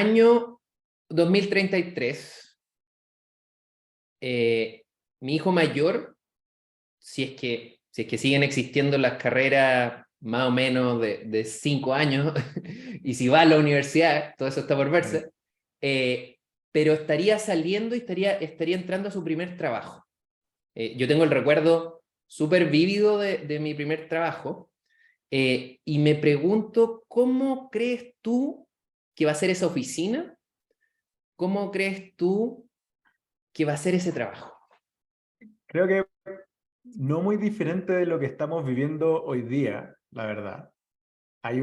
año 2033, mi hijo mayor, si es que siguen existiendo las carreras más o menos de 5 años, y si va a la universidad, todo eso está por verse, pero estaría saliendo y estaría entrando a su primer trabajo. Yo tengo el recuerdo súper vívido de mi primer trabajo, y me pregunto, ¿cómo crees tú que va a ser esa oficina? ¿Cómo crees tú que va a ser ese trabajo? Creo que no muy diferente de lo que estamos viviendo hoy día, la verdad. Hay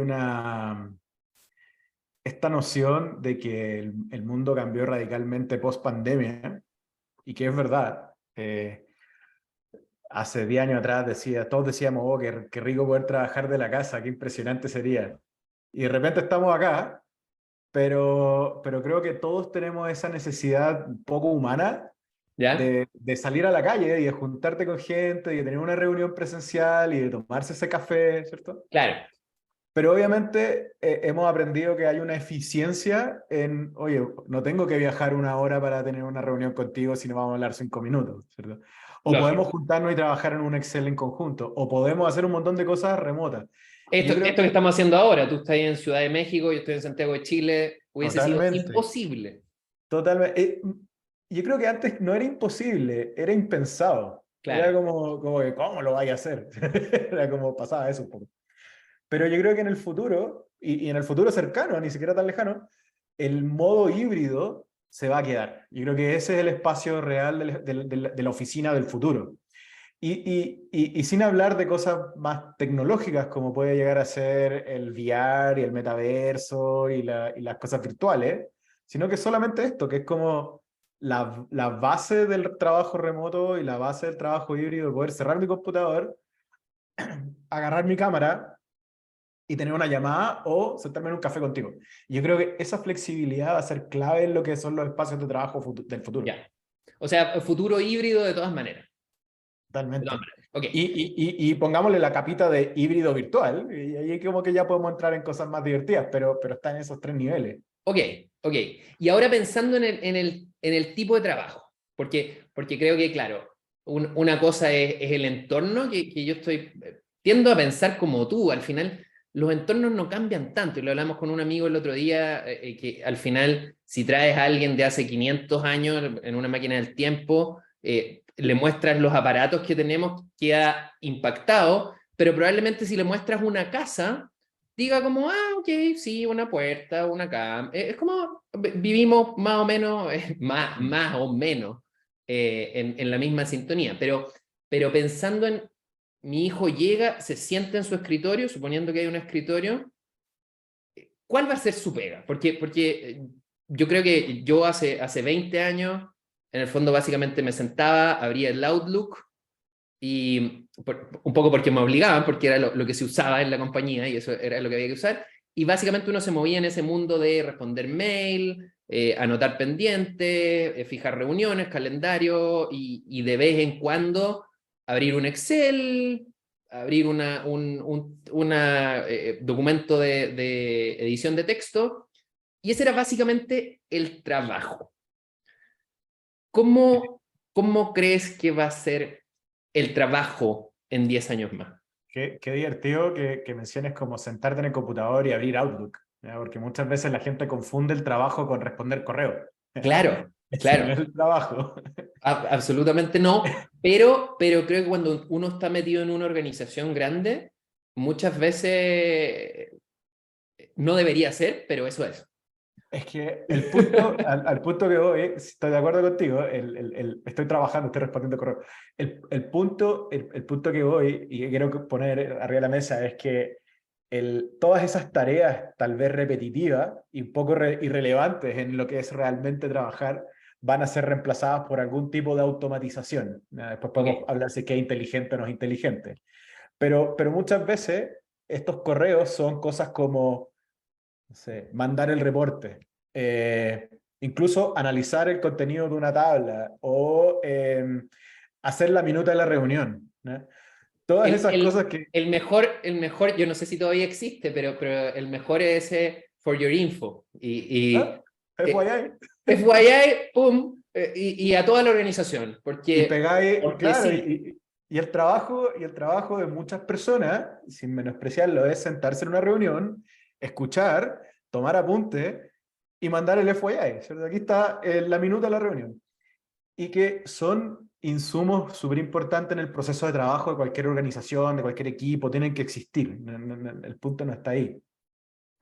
esta noción de que el mundo cambió radicalmente post pandemia y que es verdad. Hace 10 años atrás todos decíamos, oh, qué rico poder trabajar de la casa, qué impresionante sería. Y de repente estamos acá, pero creo que todos tenemos esa necesidad un poco humana ¿Ya? de salir a la calle y de juntarte con gente y de tener una reunión presencial y de tomarse ese café, ¿cierto? Claro, Pero obviamente hemos aprendido que hay una eficiencia en, oye, no tengo que viajar 1 hora para tener una reunión contigo si no vamos a hablar 5 minutos, ¿cierto? O podemos lógico. juntarnos y trabajar en un Excel en conjunto, o podemos hacer un montón de cosas remotas. Y Esto, yo creo esto que que estamos haciendo ahora, tú estás ahí en Ciudad de México, yo estoy en Santiago de Chile, hubiese sido totalmente, imposible. totalmente. Yo creo que antes no era imposible, era impensado. Era Claro, como que, ¿cómo lo vaya a hacer? Era como pasaba eso un poco. Pero yo creo que en el futuro, y en el futuro cercano, ni siquiera tan lejano, el modo híbrido se va a quedar. Yo creo que ese es el espacio real de la oficina del futuro. Y sin hablar de cosas más tecnológicas como puede llegar a ser el VR y el metaverso y las cosas virtuales, sino que solamente esto, que es como la base del trabajo remoto y la base del trabajo híbrido, poder cerrar mi computador, agarrar mi cámara y tener una llamada o sentarme en un café contigo. Y yo creo que esa flexibilidad va a ser clave en lo que son los espacios de trabajo del futuro. ya. O sea, futuro híbrido de todas maneras. De todas Totalmente. maneras. Ok, Y pongámosle la capita de híbrido virtual, y ahí como que ya podemos entrar en cosas más divertidas, pero está en esos 3 niveles. ok, ok. Y ahora pensando en el tipo de trabajo, porque creo que, claro, una cosa es el entorno que yo tiendo a pensar como tú, al final los entornos no cambian tanto, y lo hablamos con un amigo el otro día, que al final si traes a alguien de hace 500 años en una máquina del tiempo, le muestras los aparatos que tenemos, queda impactado, pero probablemente si le muestras una casa diga como, ok, sí, una puerta, una cama. Es como vivimos más o menos, más o menos, en la misma sintonía. Pero pensando en mi hijo llega, se sienta en su escritorio, suponiendo que hay un escritorio, ¿cuál va a ser su pega? Porque yo creo que yo hace 20 años, en el fondo básicamente me sentaba, abría el Outlook, y un poco porque me obligaban, porque era lo que se usaba en la compañía y eso era lo que había que usar, y básicamente uno se movía en ese mundo de responder mail, anotar pendientes, fijar reuniones, calendario, y de vez en cuando abrir un Excel, abrir una documento de edición de texto, y ese era básicamente el trabajo. ¿Cómo crees que va a ser el trabajo en 10 años más? Qué divertido que menciones como sentarte en el computador y abrir Outlook, ¿ya? Porque muchas veces la gente confunde el trabajo con responder correo. Claro, Ese no claro, es el trabajo. absolutamente no, pero creo que cuando uno está metido en una organización grande, muchas veces no debería ser, pero eso es. Es que el punto, al punto que voy, estoy de acuerdo contigo, estoy trabajando, estoy respondiendo correo. El punto que voy y que quiero poner arriba de la mesa es que todas esas tareas, tal vez repetitivas y un poco irrelevantes en lo que es realmente trabajar, van a ser reemplazadas por algún tipo de automatización. Después Ok, podemos hablar si es inteligente o no es inteligente. Pero muchas veces estos correos son cosas como no sé, mandar el reporte, incluso analizar el contenido de una tabla o hacer la minuta de la reunión, ¿no? Todas el, esas cosas el, que... el mejor, yo no sé si todavía existe, pero el mejor es ese for your info. Y ¿Ah? FYI. FYI, pum, y a toda la organización, Y pegáis, porque claro, sí. y el trabajo de muchas personas, sin menospreciarlo, es sentarse en una reunión, escuchar, tomar apunte y mandar el FYI, ¿cierto? Aquí está la minuta de la reunión. Y que son insumos súper importantes en el proceso de trabajo de cualquier organización, de cualquier equipo, tienen que existir. El punto no está ahí.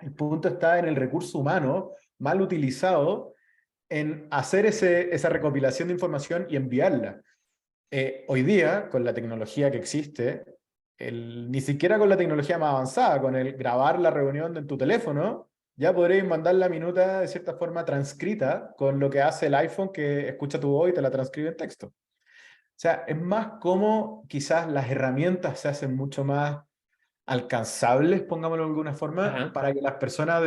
El punto está en el recurso humano mal utilizado en hacer esa recopilación de información y enviarla. Hoy día, con la tecnología que existe, ni siquiera con la tecnología más avanzada, con el grabar la reunión en tu teléfono, ya podréis mandar la minuta de cierta forma transcrita con lo que hace el iPhone que escucha tu voz y te la transcribe en texto. O sea, es más como quizás las herramientas se hacen mucho más alcanzables, pongámoslo de alguna forma, Ajá. para que las personas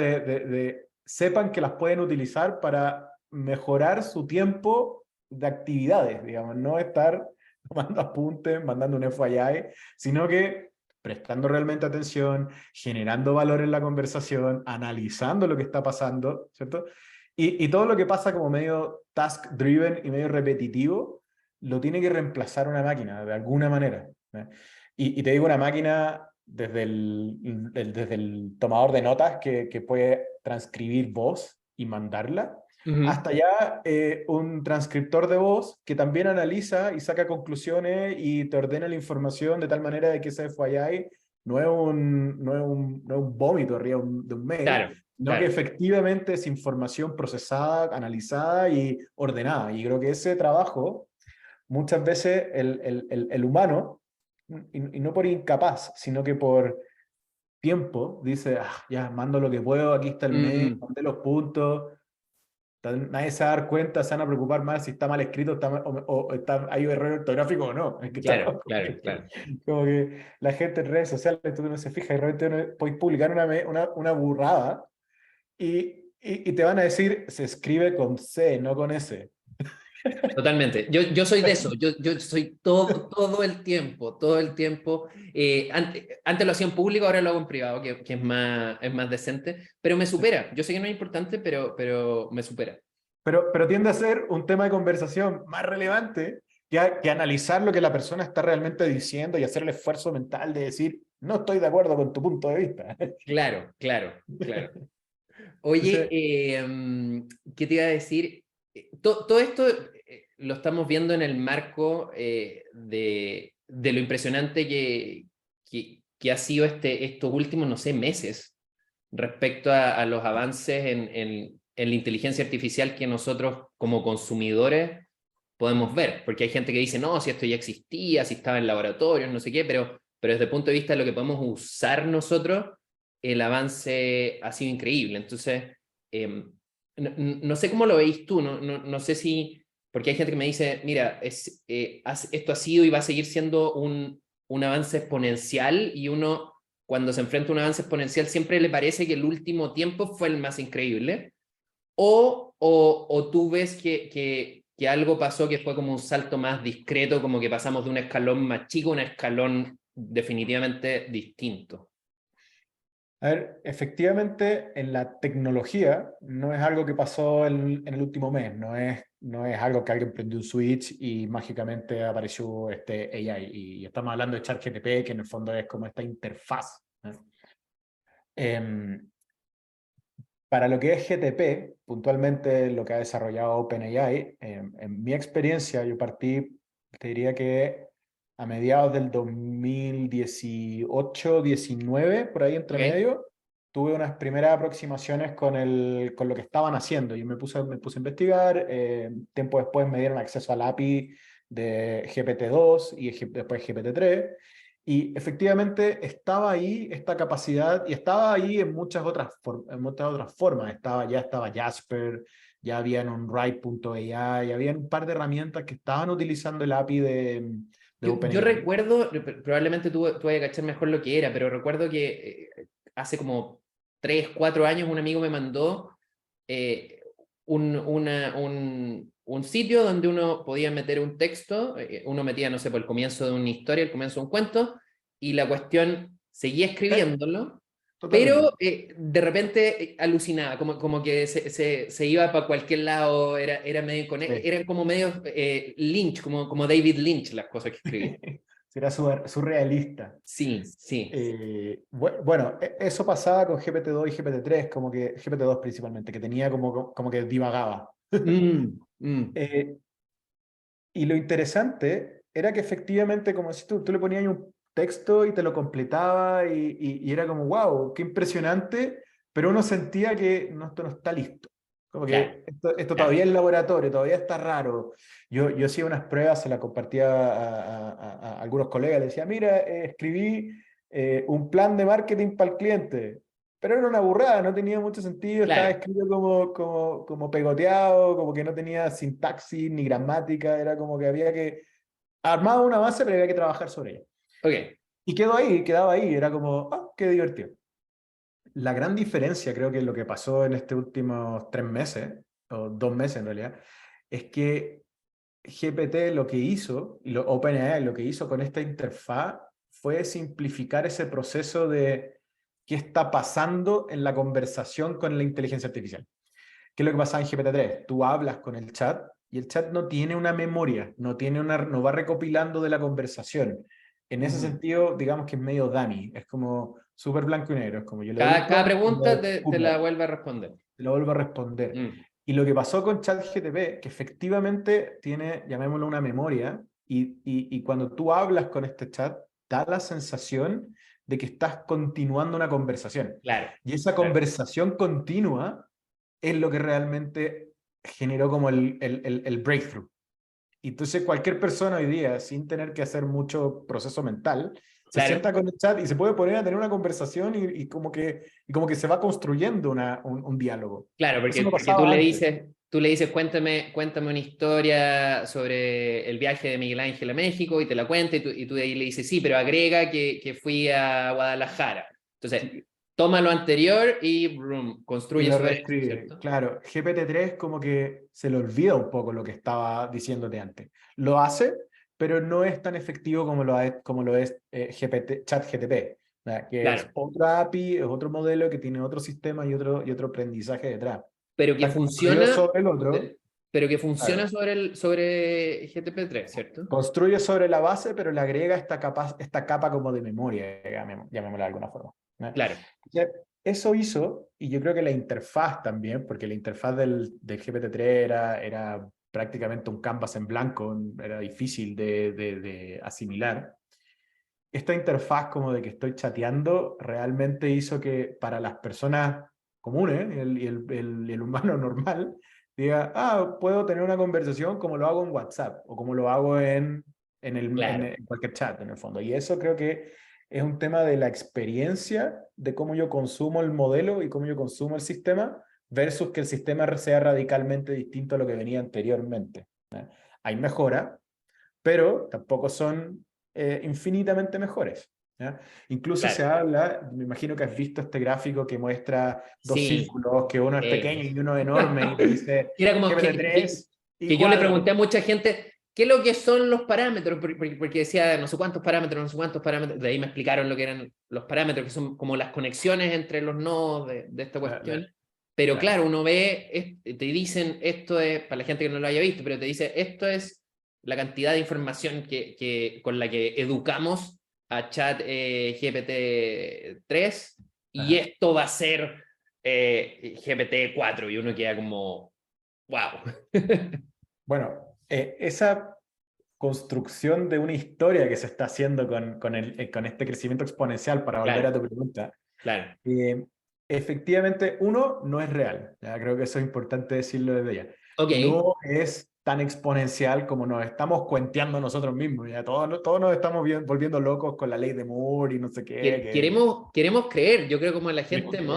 sepan que las pueden utilizar para mejorar su tiempo de actividades, digamos, no estar tomando apuntes, mandando un FYI, sino que prestando realmente atención, generando valor en la conversación, analizando lo que está pasando, ¿cierto? Y todo lo que pasa como medio task-driven y medio repetitivo, lo tiene que reemplazar una máquina de alguna manera. ¿Eh? Y te digo una máquina desde el tomador de notas que puede transcribir voz y mandarla, Ujú. hasta ya un transcriptor de voz que también analiza y saca conclusiones y te ordena la información de tal manera de que ese FYI no es un vómito arriba de un mail, Claro, sino que claro. efectivamente es información procesada, analizada y ordenada. Y creo que ese trabajo, muchas veces el humano, y no por incapaz, sino que por tiempo, dice, "Ah, ya, mando lo que puedo, aquí está el mail, Mm, mandé los puntos, nadie se va a dar cuenta, se van a preocupar más si está mal escrito hay error ortográfico o no. Es que claro, estamos claro, claro. como que la gente en redes sociales, tú no se fija y realmente podéis publicar una burrada y te van a decir, se escribe con C, no con S. Totalmente. Yo soy de eso. Yo soy todo el tiempo. Antes lo hacía en público, ahora lo hago en privado, que es más decente, pero me supera. Yo sé que no es importante, pero me supera. Pero tiende a ser un tema de conversación más relevante que analizar lo que la persona está realmente diciendo y hacer el esfuerzo mental de decir, no estoy de acuerdo con tu punto de vista. Claro, claro, claro. Oye, Entonces, ¿qué te iba a decir? Todo esto lo estamos viendo en el marco de lo impresionante que ha sido estos últimos, no sé, meses respecto a los avances en la inteligencia artificial que nosotros como consumidores podemos ver, porque hay gente que dice, no, si esto ya existía, si estaba en laboratorios, no sé qué, pero desde el punto de vista de lo que podemos usar nosotros, el avance ha sido increíble. Entonces, no sé cómo lo veis tú, no sé si, porque hay gente que me dice, mira, esto ha sido y va a seguir siendo un avance exponencial y uno cuando se enfrenta a un avance exponencial siempre le parece que el último tiempo fue el más increíble, o tú ves que algo pasó que fue como un salto más discreto, como que pasamos de un escalón más chico a un escalón definitivamente distinto. a ver, efectivamente, en la tecnología no es algo que pasó en el último mes, no es algo que alguien prendió un switch y mágicamente apareció este AI. Y estamos hablando de ChatGPT, que en el fondo es como esta interfaz. ¿Eh? Em, Para lo que es GTP, puntualmente lo que ha desarrollado OpenAI, en mi experiencia, yo partí, te diría que a mediados del 2018-19, por ahí entre ¿Ok? medio, tuve unas primeras aproximaciones con lo que estaban haciendo. Y me puse a investigar. Tiempo después me dieron acceso al API de GPT-2 y después GPT-3. Y efectivamente estaba ahí esta capacidad y estaba ahí en en muchas otras formas. Ya estaba Jasper, ya habían un Write.ai, había un par de herramientas que estaban utilizando el API de Yo OpenAI. recuerdo, probablemente tú vayas a cachar mejor lo que era, pero recuerdo que hace como 3, 4 años un amigo me mandó eh, un sitio donde uno podía meter un texto, uno metía, no sé, por el comienzo de una historia, el comienzo de un cuento, y la cuestión seguía ¿Eh? escribiéndolo, Pero de repente alucinaba, como que se iba para cualquier lado, era medio Sí. eran como medio Lynch, como David Lynch las cosas que escribía. Era surrealista. Sí, sí. Bueno, eso pasaba con GPT-2 y GPT-3, como que GPT-2 principalmente, que tenía como que divagaba. Mm, mm, Eh, y lo interesante era que efectivamente, como si tú le ponías ahí un texto y te lo completaba y era como, wow, qué impresionante, pero uno sentía que no, esto no está listo. Como claro, que esto claro. todavía es laboratorio, todavía está raro. Yo hacía unas pruebas, se las compartía a algunos colegas, les decía, mira, escribí un plan de marketing para el cliente, pero era una burrada, no tenía mucho sentido, estaba Claro. escrito como pegoteado, como que no tenía sintaxis ni gramática, era como que había que armar una base, pero había que trabajar sobre ella. Ok. Y quedó ahí, quedaba ahí, era como, ah, qué divertido. La gran diferencia, creo que lo que pasó en estos últimos 3 meses, o 2 meses en realidad, es que GPT lo que hizo, y OpenAI lo que hizo con esta interfaz fue simplificar ese proceso de qué está pasando en la conversación con la inteligencia artificial. ¿Qué es lo que pasa en GPT-3? Tú hablas con el chat y el chat no tiene una memoria, no va recopilando de la conversación. En ese Ujú. sentido, digamos que es medio dummy, es como súper blanco y negro, es como yo le doy un Cada prompt y pregunta me te la pumba, vuelve a responder. te lo vuelvo a responder. Mm, Y lo que pasó con ChatGPT, que efectivamente tiene, llamémoslo una memoria, y cuando tú hablas con este chat, da la sensación de que estás continuando una conversación. claro, Y esa claro. conversación continua es lo que realmente generó como el breakthrough. Y entonces cualquier persona hoy día, sin tener que hacer mucho proceso mental, se Claro. sienta con el chat y se puede poner a tener una conversación y como que se va construyendo un diálogo. Claro, Eso no porque tú pasaba le antes. dices, cuéntame una historia sobre el viaje de Miguel Ángel a México y te la cuenta y tú de ahí le dices, sí, pero agrega que fui a Guadalajara. Entonces, Sí, toma lo anterior y brum, y construye lo sobre eso, reescribe. ¿cierto? Claro, GPT-3 como que se le olvida un poco lo que estaba diciéndote antes. Lo hace, pero no es tan efectivo como lo es ChatGPT, ¿verdad? Que es Claro, otra API, es otro modelo que tiene otro sistema y otro aprendizaje detrás. pero que Está construido funciona, sobre el otro, pero que funciona claro. sobre GTP3, ¿cierto? Construye sobre la base, pero le agrega esta capa como de memoria, llamémosla de alguna forma, ¿no? Claro, Ya, eso hizo, y yo creo que la interfaz también, porque la interfaz del GPT-3 era prácticamente un canvas en blanco, era difícil de asimilar. Esta interfaz como de que estoy chateando realmente hizo que para las personas comunes y el humano normal diga, ah, puedo tener una conversación como lo hago en WhatsApp o como lo hago claro, en cualquier chat en el fondo. Y eso creo que es un tema de la experiencia de cómo yo consumo el modelo y cómo yo consumo el sistema versus que el sistema sea radicalmente distinto a lo que venía anteriormente. Hay mejora, pero tampoco son infinitamente mejores. ¿Ya? Incluso se claro. habla, me imagino que has visto este gráfico que muestra dos Sí. círculos, que uno es pequeño y uno es enorme, y te dice Era como GPT-3 y que yo le pregunté cuadro. a mucha gente qué es lo que son los parámetros, porque decía no sé cuántos parámetros, no sé cuántos parámetros, de ahí me explicaron lo que eran los parámetros, que son como las conexiones entre los nodos de esta cuestión. Pero Claro. claro, uno ve, te dicen esto es, para la gente que no lo haya visto, pero te dice esto es la cantidad de información con la que educamos a chat GPT-3 y Ajá. esto va a ser GPT-4 y uno queda como, wow. Bueno, esa construcción de una historia que se está haciendo con este crecimiento exponencial, para volver a Claro, tu pregunta, claro. Eh, efectivamente, uno, no es real. Ya creo que eso es importante decirlo desde ya. Ok. No es tan exponencial como nos estamos cuenteando nosotros mismos. Ya todos nos estamos volviendo locos con la ley de Moore y no sé qué. Queremos creer, yo creo como la gente Queremos de creer.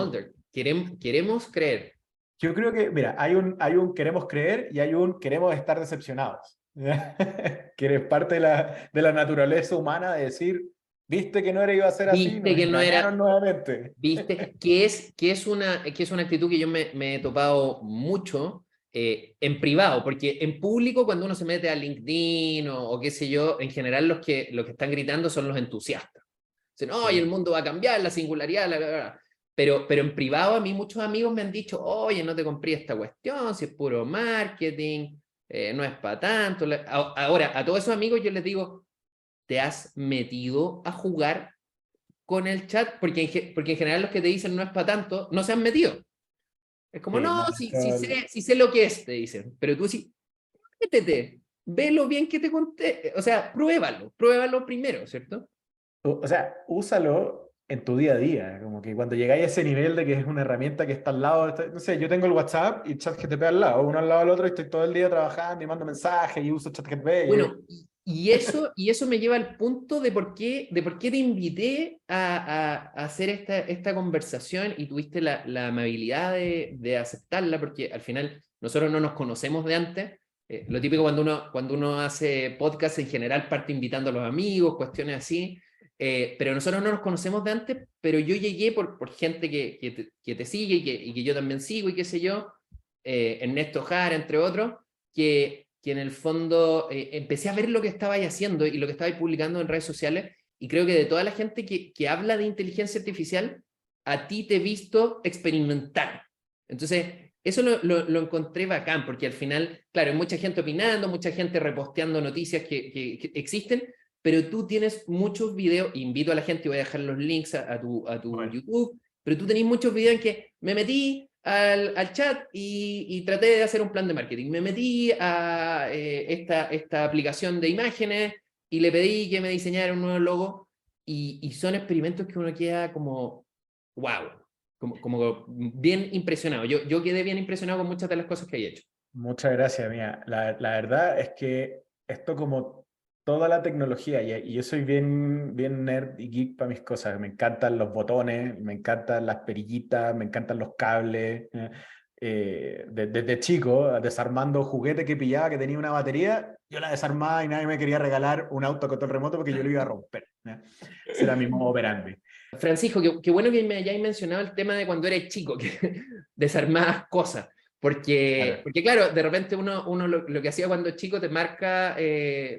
Mulder. Queremos creer. Yo creo que, mira, hay un queremos creer y hay un queremos estar decepcionados. Que eres parte de la naturaleza humana de decir, viste que no iba a ser así, Viste nos que no engañaron era, nuevamente. viste que es una actitud que yo me he topado mucho en privado, porque en público cuando uno se mete a LinkedIn o qué sé yo, en general los que están gritando son los entusiastas. Dicen, oye, el Sí. mundo va a cambiar, la singularidad, pero en privado a mí muchos amigos me han dicho, oye, no te compré esta cuestión, si es puro marketing, no es para tanto. Ahora, a todos esos amigos yo les digo, ¿te has metido a jugar con el chat? Porque en general los que te dicen no es para tanto, no se han metido. Es como, Sí, no, no, si sé lo que es, te dicen. Pero tú sí, métete, ve lo bien que te conté. O sea, pruébalo primero, ¿cierto? o sea, úsalo en tu día a día, como que cuando llegáis a ese nivel de que es una herramienta que está al lado, no sé, yo tengo el WhatsApp y ChatGPT al lado, uno al lado del otro y estoy todo el día trabajando y mando mensajes y uso ChatGPT. Bueno, y eso me lleva al punto de por qué te invité a hacer esta conversación y tuviste la amabilidad de aceptarla, porque al final nosotros no nos conocemos de antes. Lo típico cuando uno hace podcast en general parte invitando a los amigos, cuestiones así, pero nosotros no nos conocemos de antes, pero yo llegué por gente que te sigue y que yo también sigo y qué sé yo, Ernesto Jara, entre otros, que en el fondo empecé a ver lo que estabais haciendo y lo que estabais publicando en redes sociales, y creo que de toda la gente que habla de inteligencia artificial, a ti te he visto experimentar. Entonces, eso lo encontré bacán, porque al final, claro, hay mucha gente opinando, mucha gente reposteando noticias que existen, pero tú tienes muchos videos, invito a la gente, voy a dejar los links a tu Bueno, YouTube, pero tú tenés muchos videos en que me metí al chat y traté de hacer un plan de marketing. Me metí a esta aplicación de imágenes y le pedí que me diseñara un nuevo logo, y son experimentos que uno queda como, wow, como bien impresionado. Yo quedé bien impresionado con muchas de las cosas que hay hecho. muchas gracias, mía. La verdad es que esto como toda la tecnología, y yo soy bien, bien nerd y geek para mis cosas, me encantan los botones, me encantan las perillitas, me encantan los cables. Desde chico, desarmando juguete que pillaba que tenía una batería, yo la desarmaba y nadie me quería regalar un auto a control remoto porque yo lo iba a romper. Ese era mi modo operandi. Francisco, qué bueno que me hayáis mencionado el tema de cuando eres chico, que desarmabas cosas. Porque, Claro. porque claro, de repente uno lo que hacía cuando es chico te marca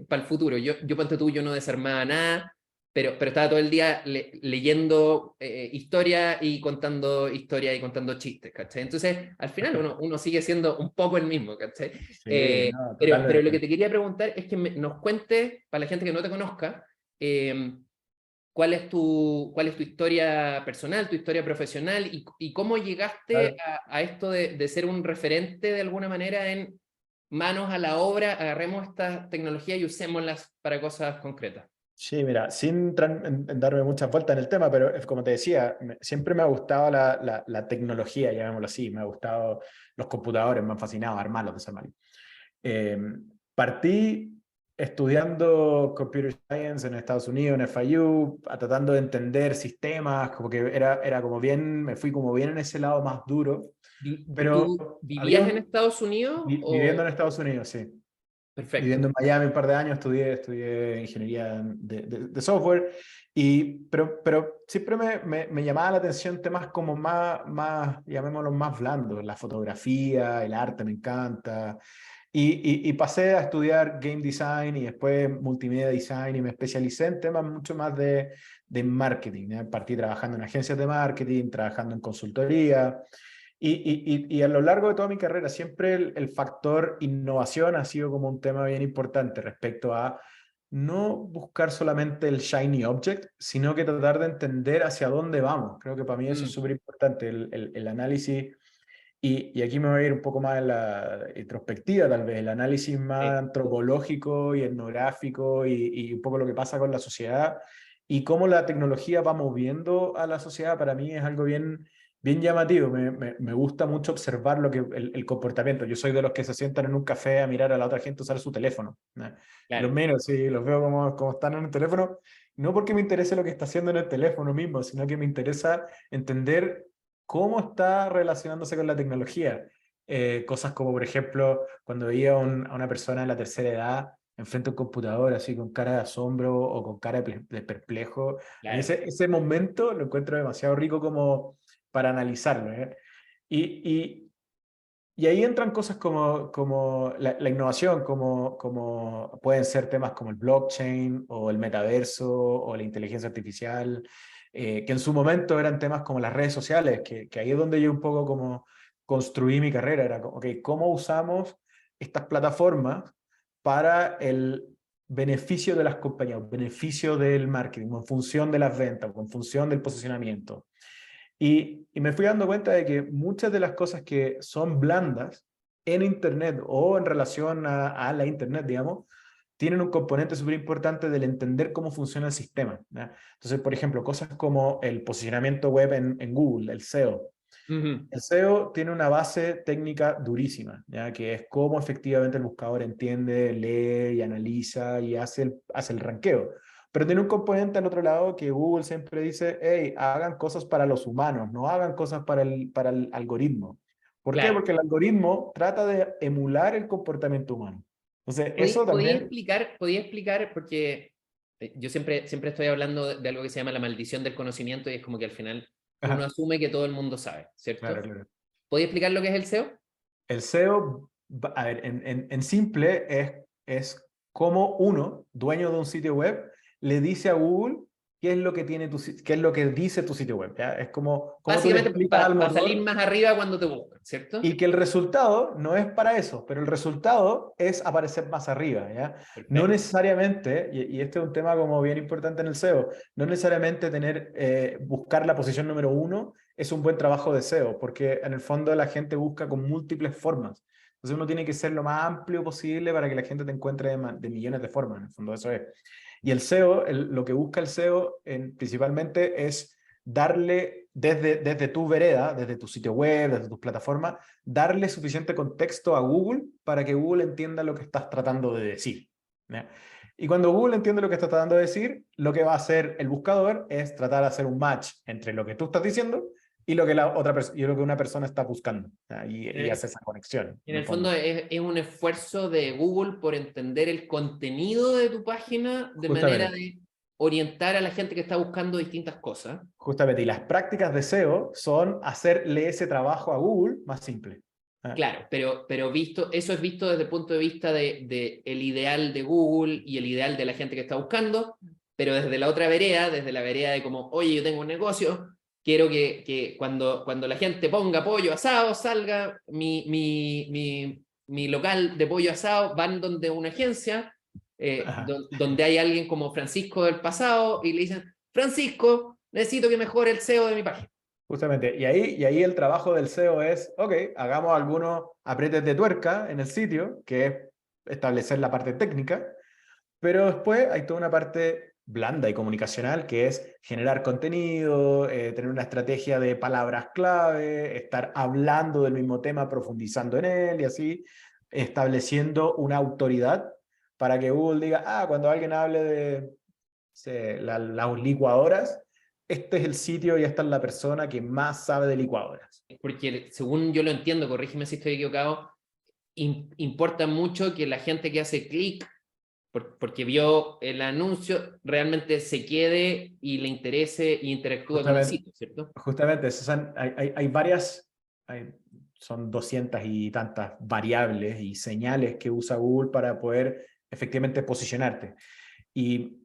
para el futuro. Yo ponte tú, yo no desarmaba nada, pero estaba todo el día leyendo historia y contando historias y contando chistes, ¿cachai? Entonces, al final uno sigue siendo un poco el mismo, ¿cachai? Sí, no, Pero lo que totalmente. te quería preguntar es que nos cuentes, para la gente que no te conozca, ¿cuál es tu historia personal, tu historia profesional y cómo llegaste Claro. a esto de ser un referente de alguna manera en manos a la obra, agarremos esta tecnología y usémoslas para cosas concretas? Sí, mira, sin en darme muchas vueltas en el tema, pero como te decía, siempre me ha gustado la tecnología, llamémoslo así, me ha gustado los computadores, me han fascinado armarlos, desarmarlos. Eh, Partí estudiando Computer Science en Estados Unidos, en FIU, tratando de entender sistemas, como que era como bien, me fui como bien en ese lado más duro, pero ¿Tú había vivías en Estados Unidos viviendo o...? en Estados Unidos, sí. Viviendo Perfecto. en Miami un par de años, estudié ingeniería de software, pero siempre me llamaba la atención temas como más, llamémoslo más blandos, la fotografía, el arte me encanta, y pasé a estudiar game design y después multimedia design y me especialicé en temas mucho más de marketing, ¿eh? Partí trabajando en agencias de marketing, trabajando en consultoría. Y a lo largo de toda mi carrera, siempre el factor innovación ha sido como un tema bien importante respecto a no buscar solamente el shiny object, sino que tratar de entender hacia dónde vamos. Creo que para mí eso es Mm, súper importante, el análisis, y aquí me voy a ir un poco más en la introspectiva, tal vez, el análisis más sí. antropológico y etnográfico y un poco lo que pasa con la sociedad y cómo la tecnología va moviendo a la sociedad, para mí es algo bien, bien llamativo. Me gusta mucho observar el comportamiento. Yo soy de los que se sientan en un café a mirar a la otra gente usar su teléfono, ¿no? Los Claro. miro, sí, los veo como están en el teléfono, no porque me interese lo que está haciendo en el teléfono mismo, sino que me interesa entender cómo está relacionándose con la tecnología. Cosas como, por ejemplo, cuando veía a una persona de la tercera edad enfrente a un computador, así con cara de asombro o con cara de perplejo. A mí Claro. ese momento lo encuentro demasiado rico como para analizarlo, ¿eh? Y, y, y ahí entran cosas como la innovación, como pueden ser temas como el blockchain o el metaverso o la inteligencia artificial. que en su momento eran temas como las redes sociales, que ahí es donde yo un poco como construí mi carrera, era como, ok, ¿cómo usamos estas plataformas para el beneficio de las compañías, beneficio del marketing, en función de las ventas, en función del posicionamiento? Y me fui dando cuenta de que muchas de las cosas que son blandas en Internet o en relación a la Internet, digamos, tienen un componente súper importante del entender cómo funciona el sistema, ¿ya? Entonces, por ejemplo, cosas como el posicionamiento web en Google, el SEO. Ujú. El SEO tiene una base técnica durísima, ¿ya? Que es cómo efectivamente el buscador entiende, lee y analiza y hace el ranqueo. Pero tiene un componente al otro lado que Google siempre dice, hey, hagan cosas para los humanos, no hagan cosas para el algoritmo. ¿Por qué? Claro. Porque el algoritmo trata de emular el comportamiento humano. Entonces, eso también... Podía explicar, porque yo siempre estoy hablando de algo que se llama la maldición del conocimiento y es como que al final uno Ajá, asume que todo el mundo sabe, claro, ¿cierto? claro. ¿Podía explicar lo que es el SEO? El SEO, a ver, en simple, es como uno, dueño de un sitio web, le dice a Google qué es lo que tiene qué es lo que dice tu sitio web, ¿ya? Es como tú le Básicamente explicas al para salir motor más arriba cuando te buscan, ¿cierto? y que el resultado no es para eso, pero el resultado es aparecer más arriba, ¿ya? No Perfecto. necesariamente, y este es un tema como bien importante en el SEO, no necesariamente buscar la posición número uno es un buen trabajo de SEO, porque en el fondo la gente busca con múltiples formas. Entonces uno tiene que ser lo más amplio posible para que la gente te encuentre de millones de formas, en el fondo eso es. Y el SEO, lo que busca el SEO principalmente es darle desde tu vereda, desde tu sitio web, desde tus plataformas, darle suficiente contexto a Google para que Google entienda lo que estás tratando de decir, ¿ya? Y cuando Google entiende lo que estás tratando de decir, lo que va a hacer el buscador es tratar de hacer un match entre lo que tú estás diciendo y lo que, y lo que una persona está buscando, ¿ya? Y Eh, hace esa conexión, En en el el fondo fondo. es un esfuerzo de Google por entender el contenido de tu página de manera Justamente. de orientar a la gente que está buscando distintas cosas. Justamente. Y las prácticas de SEO son hacerle ese trabajo a Google más simple, ¿ya? Claro, pero eso es visto desde el punto de vista de el ideal de Google y el ideal de la gente que está buscando, pero desde la otra vereda, desde la vereda de como, oye, yo tengo un negocio, quiero que cuando la gente ponga pollo asado, salga mi local de pollo asado, van donde una agencia, Ajá. donde hay alguien como Francisco del pasado y le dicen, Francisco, necesito que mejore el SEO de mi página. Justamente, y ahí el trabajo del SEO es, ok, hagamos algunos apretes de tuerca en el sitio, que es establecer la parte técnica, pero después hay toda una parte blanda y comunicacional, que es generar contenido, tener una estrategia de palabras clave, estar hablando del mismo tema, profundizando en él y así, estableciendo una autoridad para que Google diga, cuando alguien hable de las licuadoras, este es el sitio y esta es la persona que más sabe de licuadoras. Porque según yo lo entiendo, corrígeme si estoy equivocado, importa mucho que la gente que hace clic, porque vio el anuncio, realmente se quede y le interese e interactúe con el Justamente, sitio, ¿cierto? justamente hay varias, son 200 y tantas variables y señales que usa Google para poder efectivamente posicionarte. Y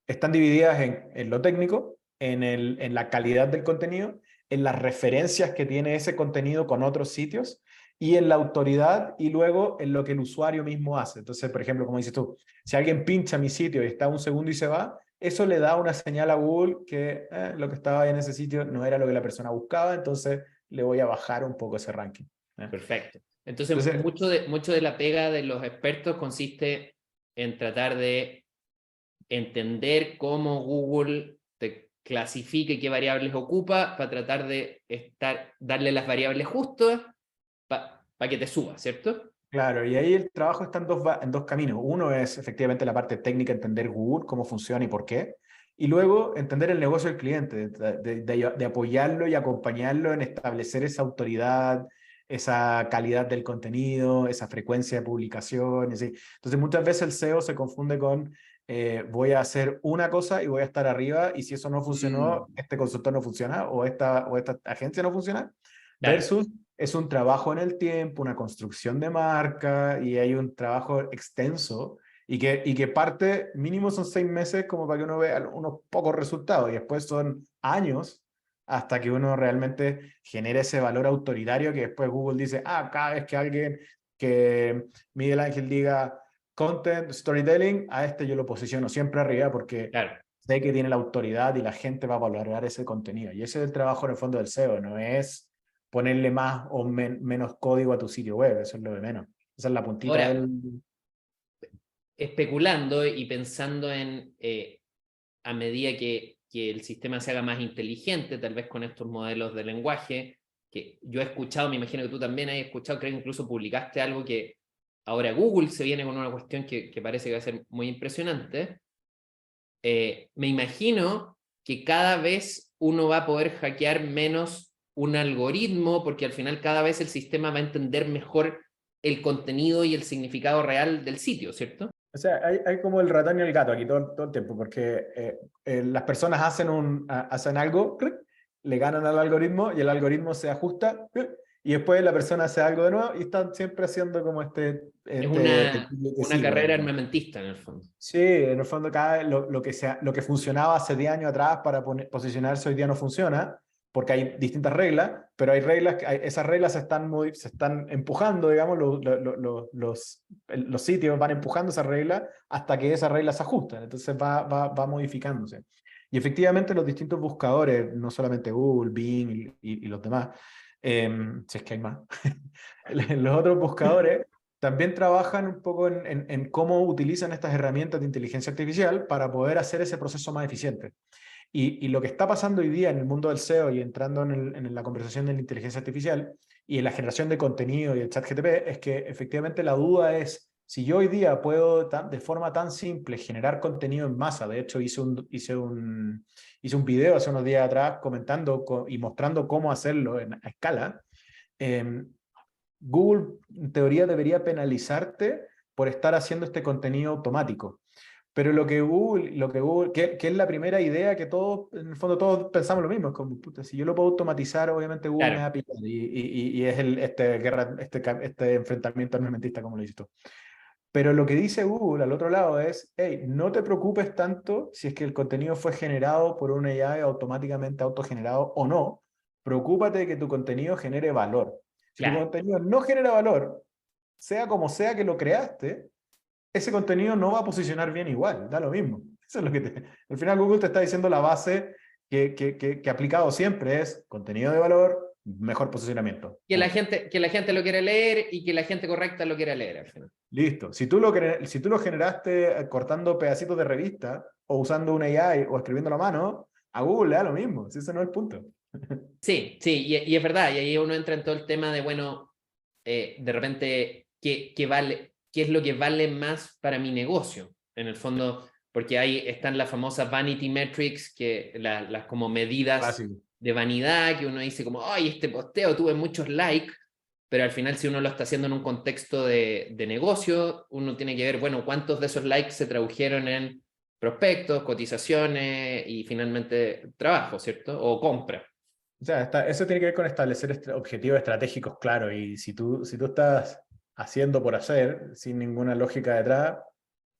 están divididas en lo técnico, en la calidad del contenido, en las referencias que tiene ese contenido con otros sitios y en la autoridad y luego en lo que el usuario mismo hace. Entonces, por ejemplo, como dices tú, si alguien pincha mi sitio y está un segundo y se va, eso le da una señal a Google que lo que estaba ahí en ese sitio no era lo que la persona buscaba, entonces le voy a bajar un poco ese ranking, ¿eh? Perfecto. Entonces, Entonces, mucho de la pega de los expertos consiste en tratar de entender cómo Google te clasifique qué variables ocupa para tratar de darle las variables justas para que te suba, ¿cierto? claro, y ahí el trabajo está en dos caminos. Uno es efectivamente la parte técnica, entender Google, cómo funciona y por qué. Y luego entender el negocio del cliente, de apoyarlo y acompañarlo en establecer esa autoridad, esa calidad del contenido, esa frecuencia de publicación. Y así. Entonces muchas veces el SEO se confunde con voy a hacer una cosa y voy a estar arriba y si eso no funcionó, Mm, este consultor no funciona o esta agencia no funciona, claro. versus es un trabajo en el tiempo, una construcción de marca y hay un trabajo extenso Y que parte mínimo son 6 meses como para que uno vea unos pocos resultados y después son años hasta que uno realmente genere ese valor autoritario que después Google dice, cada vez que alguien, que Miguel Ángel diga content, storytelling, a este yo lo posiciono siempre arriba porque Claro. sé que tiene la autoridad y la gente va a valorar ese contenido. Y ese es el trabajo en el fondo del SEO, no es ponerle más o menos código a tu sitio web, eso es lo de menos. Esa es la puntita Ahora, del... especulando y pensando en, a medida que el sistema se haga más inteligente, tal vez con estos modelos de lenguaje, que yo he escuchado, me imagino que tú también has escuchado, creo que incluso publicaste algo que ahora Google se viene con una cuestión que parece que va a ser muy impresionante. Me imagino que cada vez uno va a poder hackear menos un algoritmo, porque al final cada vez el sistema va a entender mejor el contenido y el significado real del sitio, ¿cierto? O sea, hay como el ratón y el gato aquí todo el tiempo, porque las personas hacen algo, clic, le ganan al algoritmo y el algoritmo se ajusta, clic, y después la persona hace algo de nuevo y están siempre haciendo como Es este una ciclo. carrera armamentista en el fondo. Sí, en el fondo lo que funcionaba hace 10 años atrás para posicionarse hoy día no funciona, porque hay distintas reglas, pero hay reglas, esas reglas se están empujando, digamos, los sitios van empujando esas reglas hasta que esas reglas se ajustan, entonces va modificándose. Y efectivamente los distintos buscadores, no solamente Google, Bing y los demás, si es que hay más, los otros buscadores también trabajan un poco en cómo utilizan estas herramientas de inteligencia artificial para poder hacer ese proceso más eficiente. Y lo que está pasando hoy día en el mundo del SEO y entrando en la conversación de la inteligencia artificial y en la generación de contenido y el chat GTP es que efectivamente la duda es si yo hoy día puedo de forma tan simple generar contenido en masa. De hecho, hice un video hace unos días atrás comentando y mostrando cómo hacerlo a escala. Eh, Google, en teoría, debería penalizarte por estar haciendo este contenido automático. Pero que es la primera idea que todos, en el fondo, todos pensamos lo mismo. Es como, puta, si yo lo puedo automatizar, obviamente Google me Claro. va a pillar. Y es este enfrentamiento armamentista, como lo dices tú. Pero lo que dice Google al otro lado es, hey, no te preocupes tanto si es que el contenido fue generado por una AI automáticamente autogenerado o no. Preocúpate de que tu contenido genere valor. Si tu Claro. contenido no genera valor, sea como sea que lo creaste, ese contenido no va a posicionar bien igual, da lo mismo. Eso es lo que al final Google te está diciendo la base que aplicado siempre es contenido de valor, mejor posicionamiento. Punto. Que la gente lo quiere leer y que la gente correcta lo quiera leer al final. Listo. Si tú lo generaste cortando pedacitos de revista o usando una AI o escribiendo a mano, a Google le da lo mismo. Si ese no es el punto. Sí, sí, y es verdad, y ahí uno entra en todo el tema de, bueno, de repente, ¿qué es lo que vale más para mi negocio? En el fondo, porque ahí están las famosas vanity metrics, que las como medidas Clásico. de vanidad, que uno dice como, ay, este posteo tuve muchos likes, pero al final si uno lo está haciendo en un contexto de negocio, uno tiene que ver, bueno, cuántos de esos likes se tradujeron en prospectos, cotizaciones y finalmente trabajo, ¿cierto? O compra. O sea, eso tiene que ver con establecer objetivos estratégicos claros. Y si tú estás haciendo por hacer, sin ninguna lógica detrás,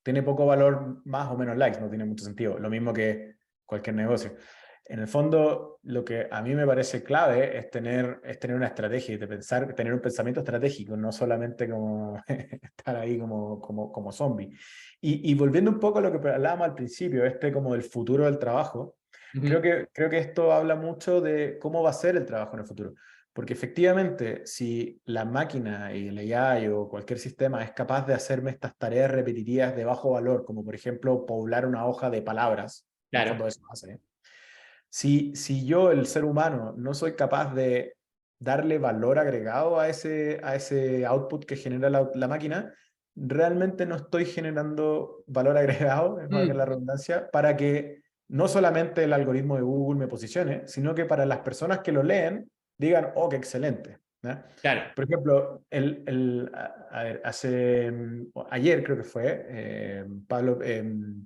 tiene poco valor más o menos likes, no tiene mucho sentido. Lo mismo que cualquier negocio. En el fondo, lo que a mí me parece clave es tener una estrategia y de pensar, tener un pensamiento estratégico, no solamente como estar ahí como zombie. Y volviendo un poco a lo que hablábamos al principio, como del futuro del trabajo, Ujú. creo que esto habla mucho de cómo va a ser el trabajo en el futuro. Porque efectivamente, si la máquina y el AI o cualquier sistema es capaz de hacerme estas tareas repetitivas de bajo valor, como por ejemplo poblar una hoja de palabras, en el fondo Claro. eso hace. Si yo, el ser humano, no soy capaz de darle valor agregado a ese output que genera la máquina, realmente no estoy generando valor agregado, valga la Mm, redundancia, para que no solamente el algoritmo de Google me posicione, sino que para las personas que lo leen digan, oh, qué excelente. ¿Ya? claro. Por ejemplo, a ver, ayer creo que fue,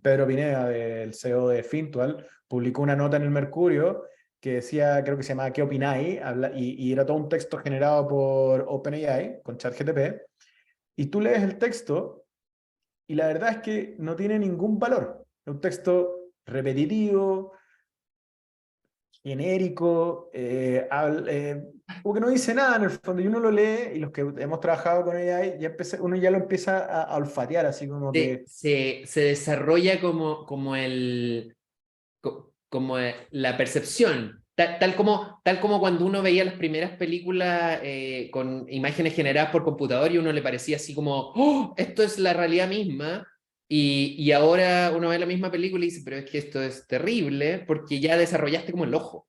Pedro Pineda, del CEO de Fintual, publicó una nota en el Mercurio que decía, creo que se llamaba ¿Qué opináis? Y era todo un texto generado por OpenAI con ChatGPT. Y tú lees el texto y la verdad es que no tiene ningún valor. Es un texto repetitivo, genérico, como que no dice nada en el fondo, y uno lo lee, y los que hemos trabajado con AI, uno ya lo empieza a olfatear, así como que... Se desarrolla como la percepción, tal como cuando uno veía las primeras películas con imágenes generadas por computador y uno le parecía así como, oh, esto es la realidad misma, y ahora uno ve la misma película y dice, pero es que esto es terrible porque ya desarrollaste como el ojo.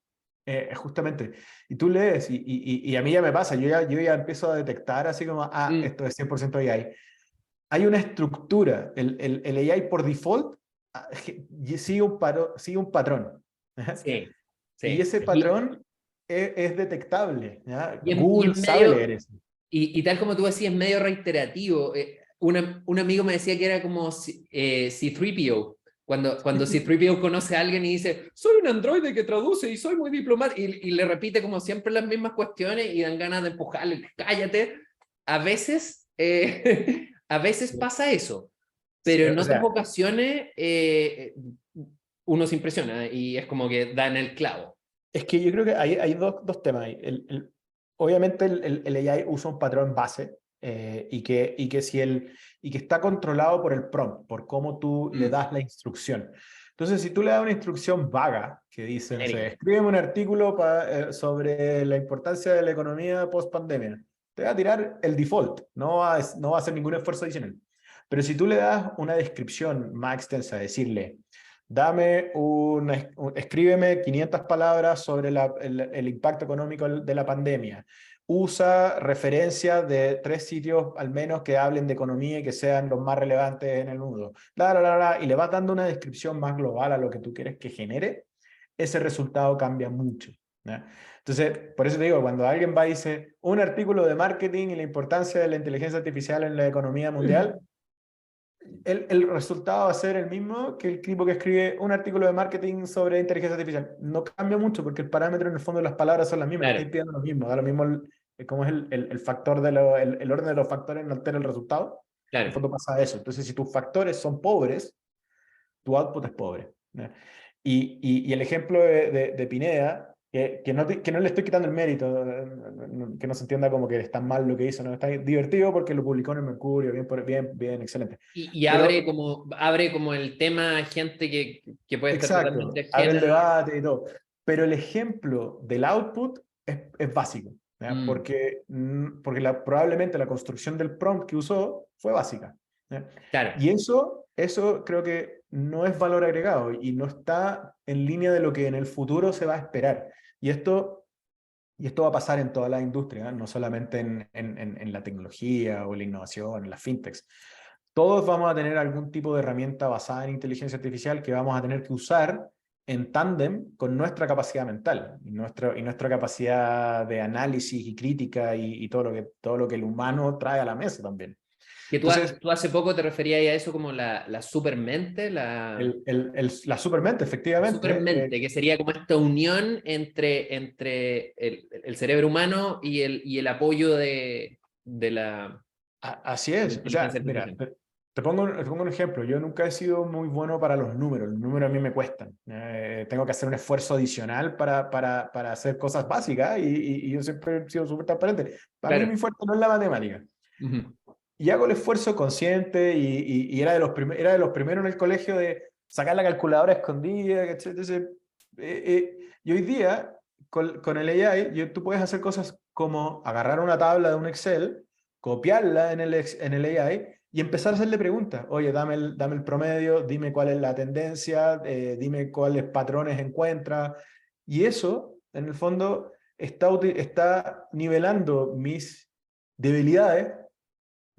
Justamente, y tú lees, y a mí ya me pasa, yo ya empiezo a detectar así como, Mm, esto es 100% AI. Hay una estructura, el AI por default sigue un patrón. sí, Y sí. ese patrón es detectable. ¿Ya? Y Google en sabe medio, leer eso. y tal como tú decías, es medio reiterativo. Un amigo me decía que era como C-3PO. Cuando C-3PO conoce a alguien y dice, soy un androide que traduce y soy muy diplomático, y le repite como siempre las mismas cuestiones y dan ganas de empujarle, cállate. A veces pasa eso, pero en O otras sea, ocasiones uno se impresiona y es como que da en el clavo. es que yo creo que hay dos temas ahí. Obviamente el AI usa un patrón base y que está controlado por el prompt, por cómo tú le Mm, das la instrucción. Entonces, si tú le das una instrucción vaga que dice, no sé, genérica. escríbeme un artículo sobre la importancia de la economía post pandemia, te va a tirar el default, no va a hacer ningún esfuerzo adicional. Pero si tú le das una descripción más extensa, decirle, escríbeme 500 palabras sobre el impacto económico de la pandemia. Usa referencias de 3 sitios al menos que hablen de economía y que sean los más relevantes en el mundo. Y le vas dando una descripción más global a lo que tú quieres que genere, ese resultado cambia mucho. ¿Ya? Entonces, por eso te digo, cuando alguien va y dice un artículo de marketing y la importancia de la inteligencia artificial en la economía mundial, el resultado va a ser el mismo que el tipo que escribe un artículo de marketing sobre inteligencia artificial. No cambia mucho porque el parámetro en el fondo de las palabras son las mismas, le estáis Claro, pidiendo lo mismo, da lo mismo cómo es el factor el orden de los factores no altera el resultado. En el claro. fondo pasa eso. Entonces, si tus factores son pobres, tu output es pobre. ¿Ya? Y el ejemplo de Pineda, que no le estoy quitando el mérito, que no se entienda como que está mal lo que hizo, no está divertido porque lo publicó en el Mercurio, bien, excelente. Y Pero abre como el tema a gente que puede estar totalmente exacto, abre el ajena. debate y todo. Pero el ejemplo del output es básico, ¿ya? Mm, Porque probablemente la construcción del prompt que usó fue básica. ¿Ya? claro, Y eso creo que no es valor agregado y no está en línea de lo que en el futuro se va a esperar. Y esto va a pasar en toda la industria, ¿eh? No solamente en la tecnología o en la innovación, en las fintechs. Todos vamos a tener algún tipo de herramienta basada en inteligencia artificial que vamos a tener que usar en tándem con nuestra capacidad mental y nuestra capacidad de análisis y crítica y todo lo que el humano trae a la mesa también. que Entonces, tú hace poco te referías a eso como la supermente, la supermente, la efectivamente, supermente, que sería como esta unión entre el cerebro humano y el apoyo de la Así es. O sea, inteligencia mira, artificial. te pongo un ejemplo. Yo nunca he sido muy bueno para los números. Los números a mí me cuestan. Tengo que hacer un esfuerzo adicional para hacer cosas básicas y yo siempre he sido súper transparente. Para mí Claro. mi fuerte no es la matemática. Ujú. Y hago el esfuerzo consciente y era de los primeros en el colegio de sacar la calculadora escondida, ¿cachai? Entonces, y hoy día, con el AI, tú puedes hacer cosas como agarrar una tabla de un Excel, copiarla en el AI y empezar a hacerle preguntas. Oye, dame el promedio, dime cuál es la tendencia, dime cuáles patrones encuentra. Y eso, en el fondo, está nivelando mis debilidades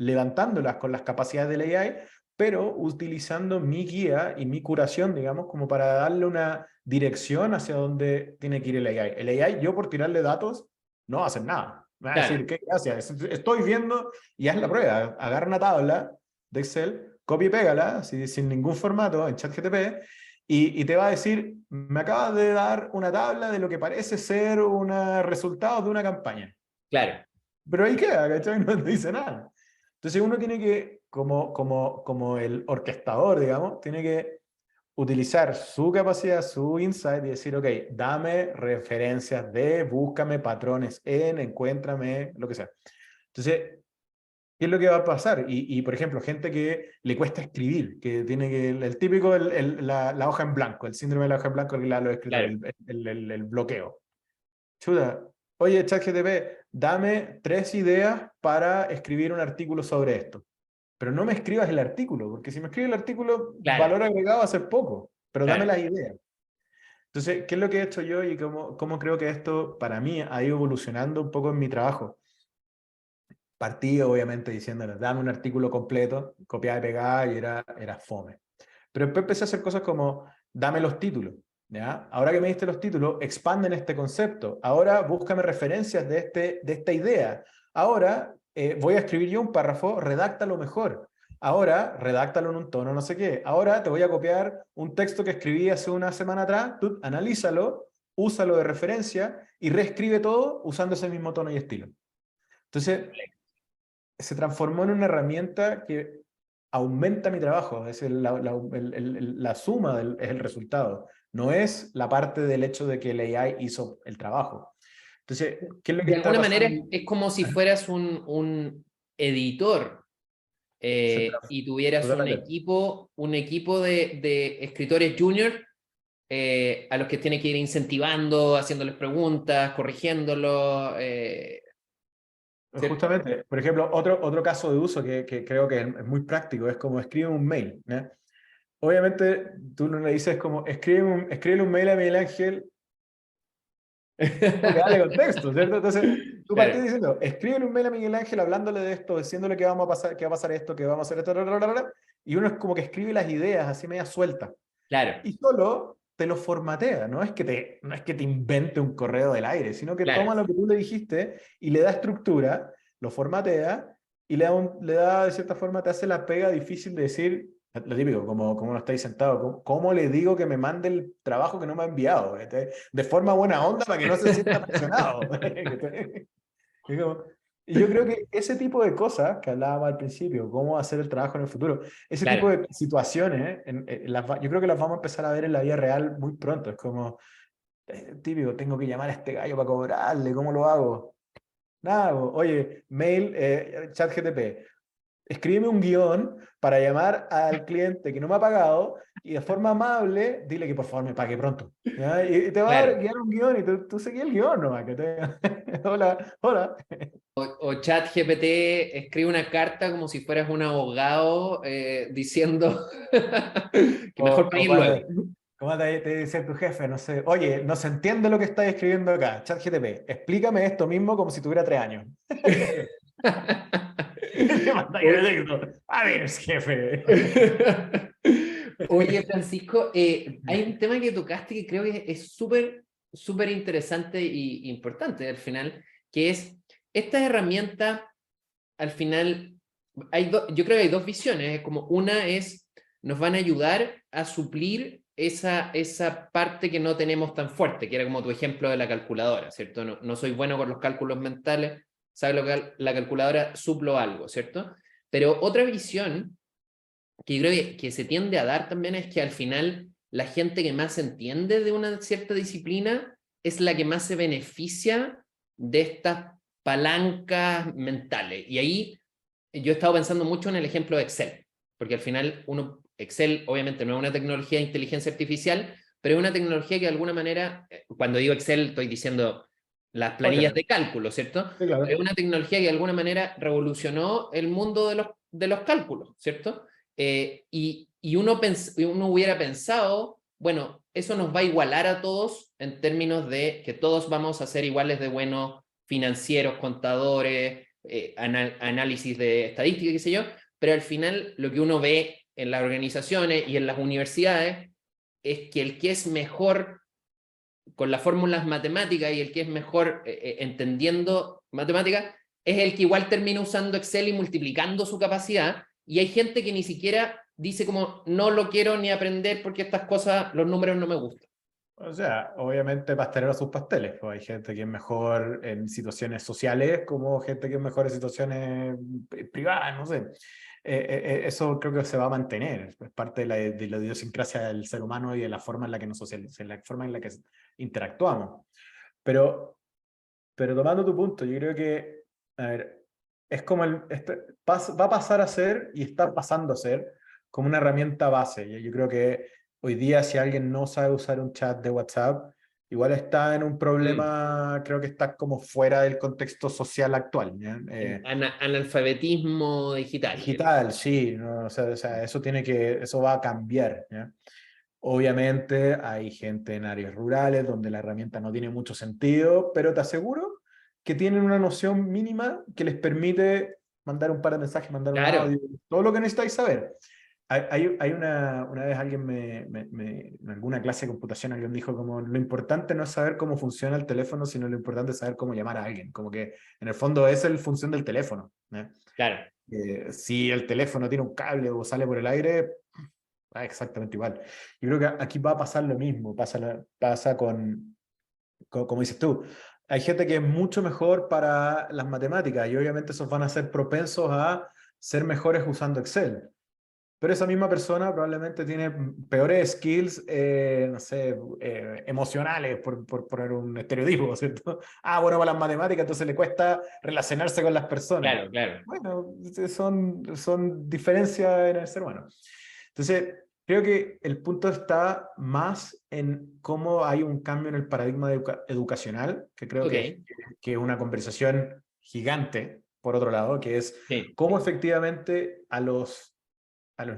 levantándolas con las capacidades del AI, pero utilizando mi guía y mi curación, digamos, como para darle una dirección hacia dónde tiene que ir el AI. El AI, yo por tirarle datos, no va a hacer nada. Me va a Claro, decir, ¿qué gracias? Estoy viendo y haz la prueba. Agarra una tabla de Excel, copia y pégala, así, sin ningún formato, en ChatGPT, y te va a decir, me acabas de dar una tabla de lo que parece ser un resultado de una campaña. claro. Pero ahí queda, ¿cachai? No te dice nada. Entonces uno tiene que, como el orquestador, digamos, tiene que utilizar su capacidad, su insight y decir, ok, dame referencias de, búscame patrones en, encuéntrame, lo que sea. Entonces, ¿qué es lo que va a pasar? Por ejemplo, gente que le cuesta escribir, que tiene que, el típico, la hoja en blanco, el síndrome de la hoja en blanco que le da a los escritores, Claro, el bloqueo. Chuda, oye, ChatGPT, dame 3 ideas para escribir un artículo sobre esto. Pero no me escribas el artículo, porque si me escribes el artículo, claro, valor agregado va a ser poco, pero dame claro. las ideas. Entonces, ¿qué es lo que he hecho yo y cómo creo que esto para mí ha ido evolucionando un poco en mi trabajo? Partí obviamente diciéndole, dame un artículo completo, copiar y pegar, y era fome. Pero después empecé a hacer cosas como, dame los títulos, ¿ya? Ahora que me diste los títulos, expanden este concepto. Ahora búscame referencias de esta idea. Ahora voy a escribir yo un párrafo, redáctalo mejor. Ahora, redáctalo en un tono, no sé qué. Ahora te voy a copiar un texto que escribí hace una semana atrás, tú analízalo, úsalo de referencia y reescribe todo usando ese mismo tono y estilo. Entonces, se transformó en una herramienta que aumenta mi trabajo, es la suma es el resultado, no es la parte del hecho de que el AI hizo el trabajo. Entonces, ¿qué es lo que De está alguna manera pasando? es como si fueras un editor Se y tuvieras totalmente. un equipo de escritores junior a los que tienes que ir incentivando, haciéndoles preguntas, corrigiéndolos, ¿cierto? Justamente, por ejemplo, otro caso de uso que creo que es muy práctico es como escribe un mail, ¿no? Obviamente, tú no le dices como escribe un mail a Miguel Ángel, como que dale contexto, ¿cierto? Entonces, tú partís Claro, diciendo, escribe un mail a Miguel Ángel hablándole de esto, diciéndole que vamos a pasar, que va a pasar esto, que vamos a hacer esto, bla, bla, bla, bla, y uno es como que escribe las ideas así media suelta claro, y solo te lo formatea, no es que te invente un correo del aire, sino que toma claro, lo que tú le dijiste y le da estructura, lo formatea y le da de cierta forma, te hace la pega difícil de decir, lo típico, como no estáis sentado, ¿cómo le digo que me mande el trabajo que no me ha enviado? De forma buena onda para que no se sienta presionado. Y yo creo que ese tipo de cosas que hablábamos al principio, cómo hacer el trabajo en el futuro, ese tipo claro. de situaciones, yo creo que las vamos a empezar a ver en la vida real muy pronto. Es como, típico, tengo que llamar a este gallo para cobrarle, ¿cómo lo hago? Nada, oye, mail, ChatGPT, escríbeme un guión para llamar al cliente que no me ha pagado y de forma amable dile que por favor me pague pronto. ¿Ya? Y te va a Claro. guiar un guión y tú seguís el guión nomás. Hola, hola. O ChatGPT escribe una carta como si fueras un abogado diciendo que mejor O paguen luego. ¿cómo te dice tu jefe? No sé. Oye, no se entiende lo que estás escribiendo acá. ChatGPT, explícame esto mismo como si tuviera 3 años. Le mandáis el O- texto. A ver, jefe. Oye, Francisco, hay un tema que tocaste que creo que es súper, súper interesante y importante al final, que es esta herramienta, al final, yo creo que hay dos visiones, es como una es, nos van a ayudar a suplir esa parte que no tenemos tan fuerte, que era como tu ejemplo de la calculadora, ¿cierto? No, no soy bueno con los cálculos mentales, sabe lo que la calculadora, suplo algo, ¿cierto? Pero otra visión que yo creo que se tiende a dar también es que al final la gente que más entiende de una cierta disciplina es la que más se beneficia de estas palancas mentales. Y ahí yo he estado pensando mucho en el ejemplo de Excel, porque al final Excel obviamente no es una tecnología de inteligencia artificial, pero es una tecnología que de alguna manera, cuando digo Excel estoy diciendo las planillas Ok, de cálculo, ¿cierto? sí, Pero es claro. una tecnología que de alguna manera revolucionó el mundo de los cálculos, ¿cierto? Uno hubiera pensado, bueno, eso nos va a igualar a todos en términos de que todos vamos a ser iguales de buenos financieros, contadores, análisis de estadística, qué sé yo, pero al final lo que uno ve en las organizaciones y en las universidades es que el que es mejor con las fórmulas matemáticas y el que es mejor entendiendo matemáticas es el que igual termina usando Excel y multiplicando su capacidad, y hay gente que ni siquiera dice como no lo quiero ni aprender porque estas cosas, los números no me gustan. O sea, obviamente pastelero a sus pasteles. Pues hay gente que es mejor en situaciones sociales como gente que es mejor en situaciones privadas, no sé. Eso creo que se va a mantener. Es parte de la idiosincrasia del ser humano y de la forma en la que nos socializamos, la forma en la que interactuamos. Pero, pero tomando tu punto, yo creo que, a ver, es como va a pasar a ser y está pasando a ser como una herramienta base. Yo creo que hoy día si alguien no sabe usar un chat de WhatsApp, igual está en un Mm. problema, creo que está como fuera del contexto social actual, ¿ya? Analfabetismo digital. Digital, sí, ¿no? O sea, eso va a cambiar, ¿ya? Obviamente hay gente en áreas rurales donde la herramienta no tiene mucho sentido, pero te aseguro que tienen una noción mínima que les permite mandar un par de mensajes, mandar un Claro, audio, todo lo que necesitáis saber. Hay una vez alguien en alguna clase de computación alguien dijo como lo importante no es saber cómo funciona el teléfono, sino lo importante es saber cómo llamar a alguien. Como que en el fondo esa es la función del teléfono, ¿eh? claro. Si el teléfono tiene un cable o sale por el aire, exactamente igual. Yo creo que aquí va a pasar lo mismo, pasa como dices tú, hay gente que es mucho mejor para las matemáticas y obviamente esos van a ser propensos a ser mejores usando Excel. Pero esa misma persona probablemente tiene peores skills, no sé, emocionales, por poner un estereotipo, ¿cierto? Ah, bueno, para las matemáticas, entonces le cuesta relacionarse con las personas. Claro, claro. Bueno, son diferencias en el ser humano. Entonces, creo que el punto está más en cómo hay un cambio en el paradigma educacional, que creo Ok, que es una conversación gigante, por otro lado, que es sí. cómo efectivamente a los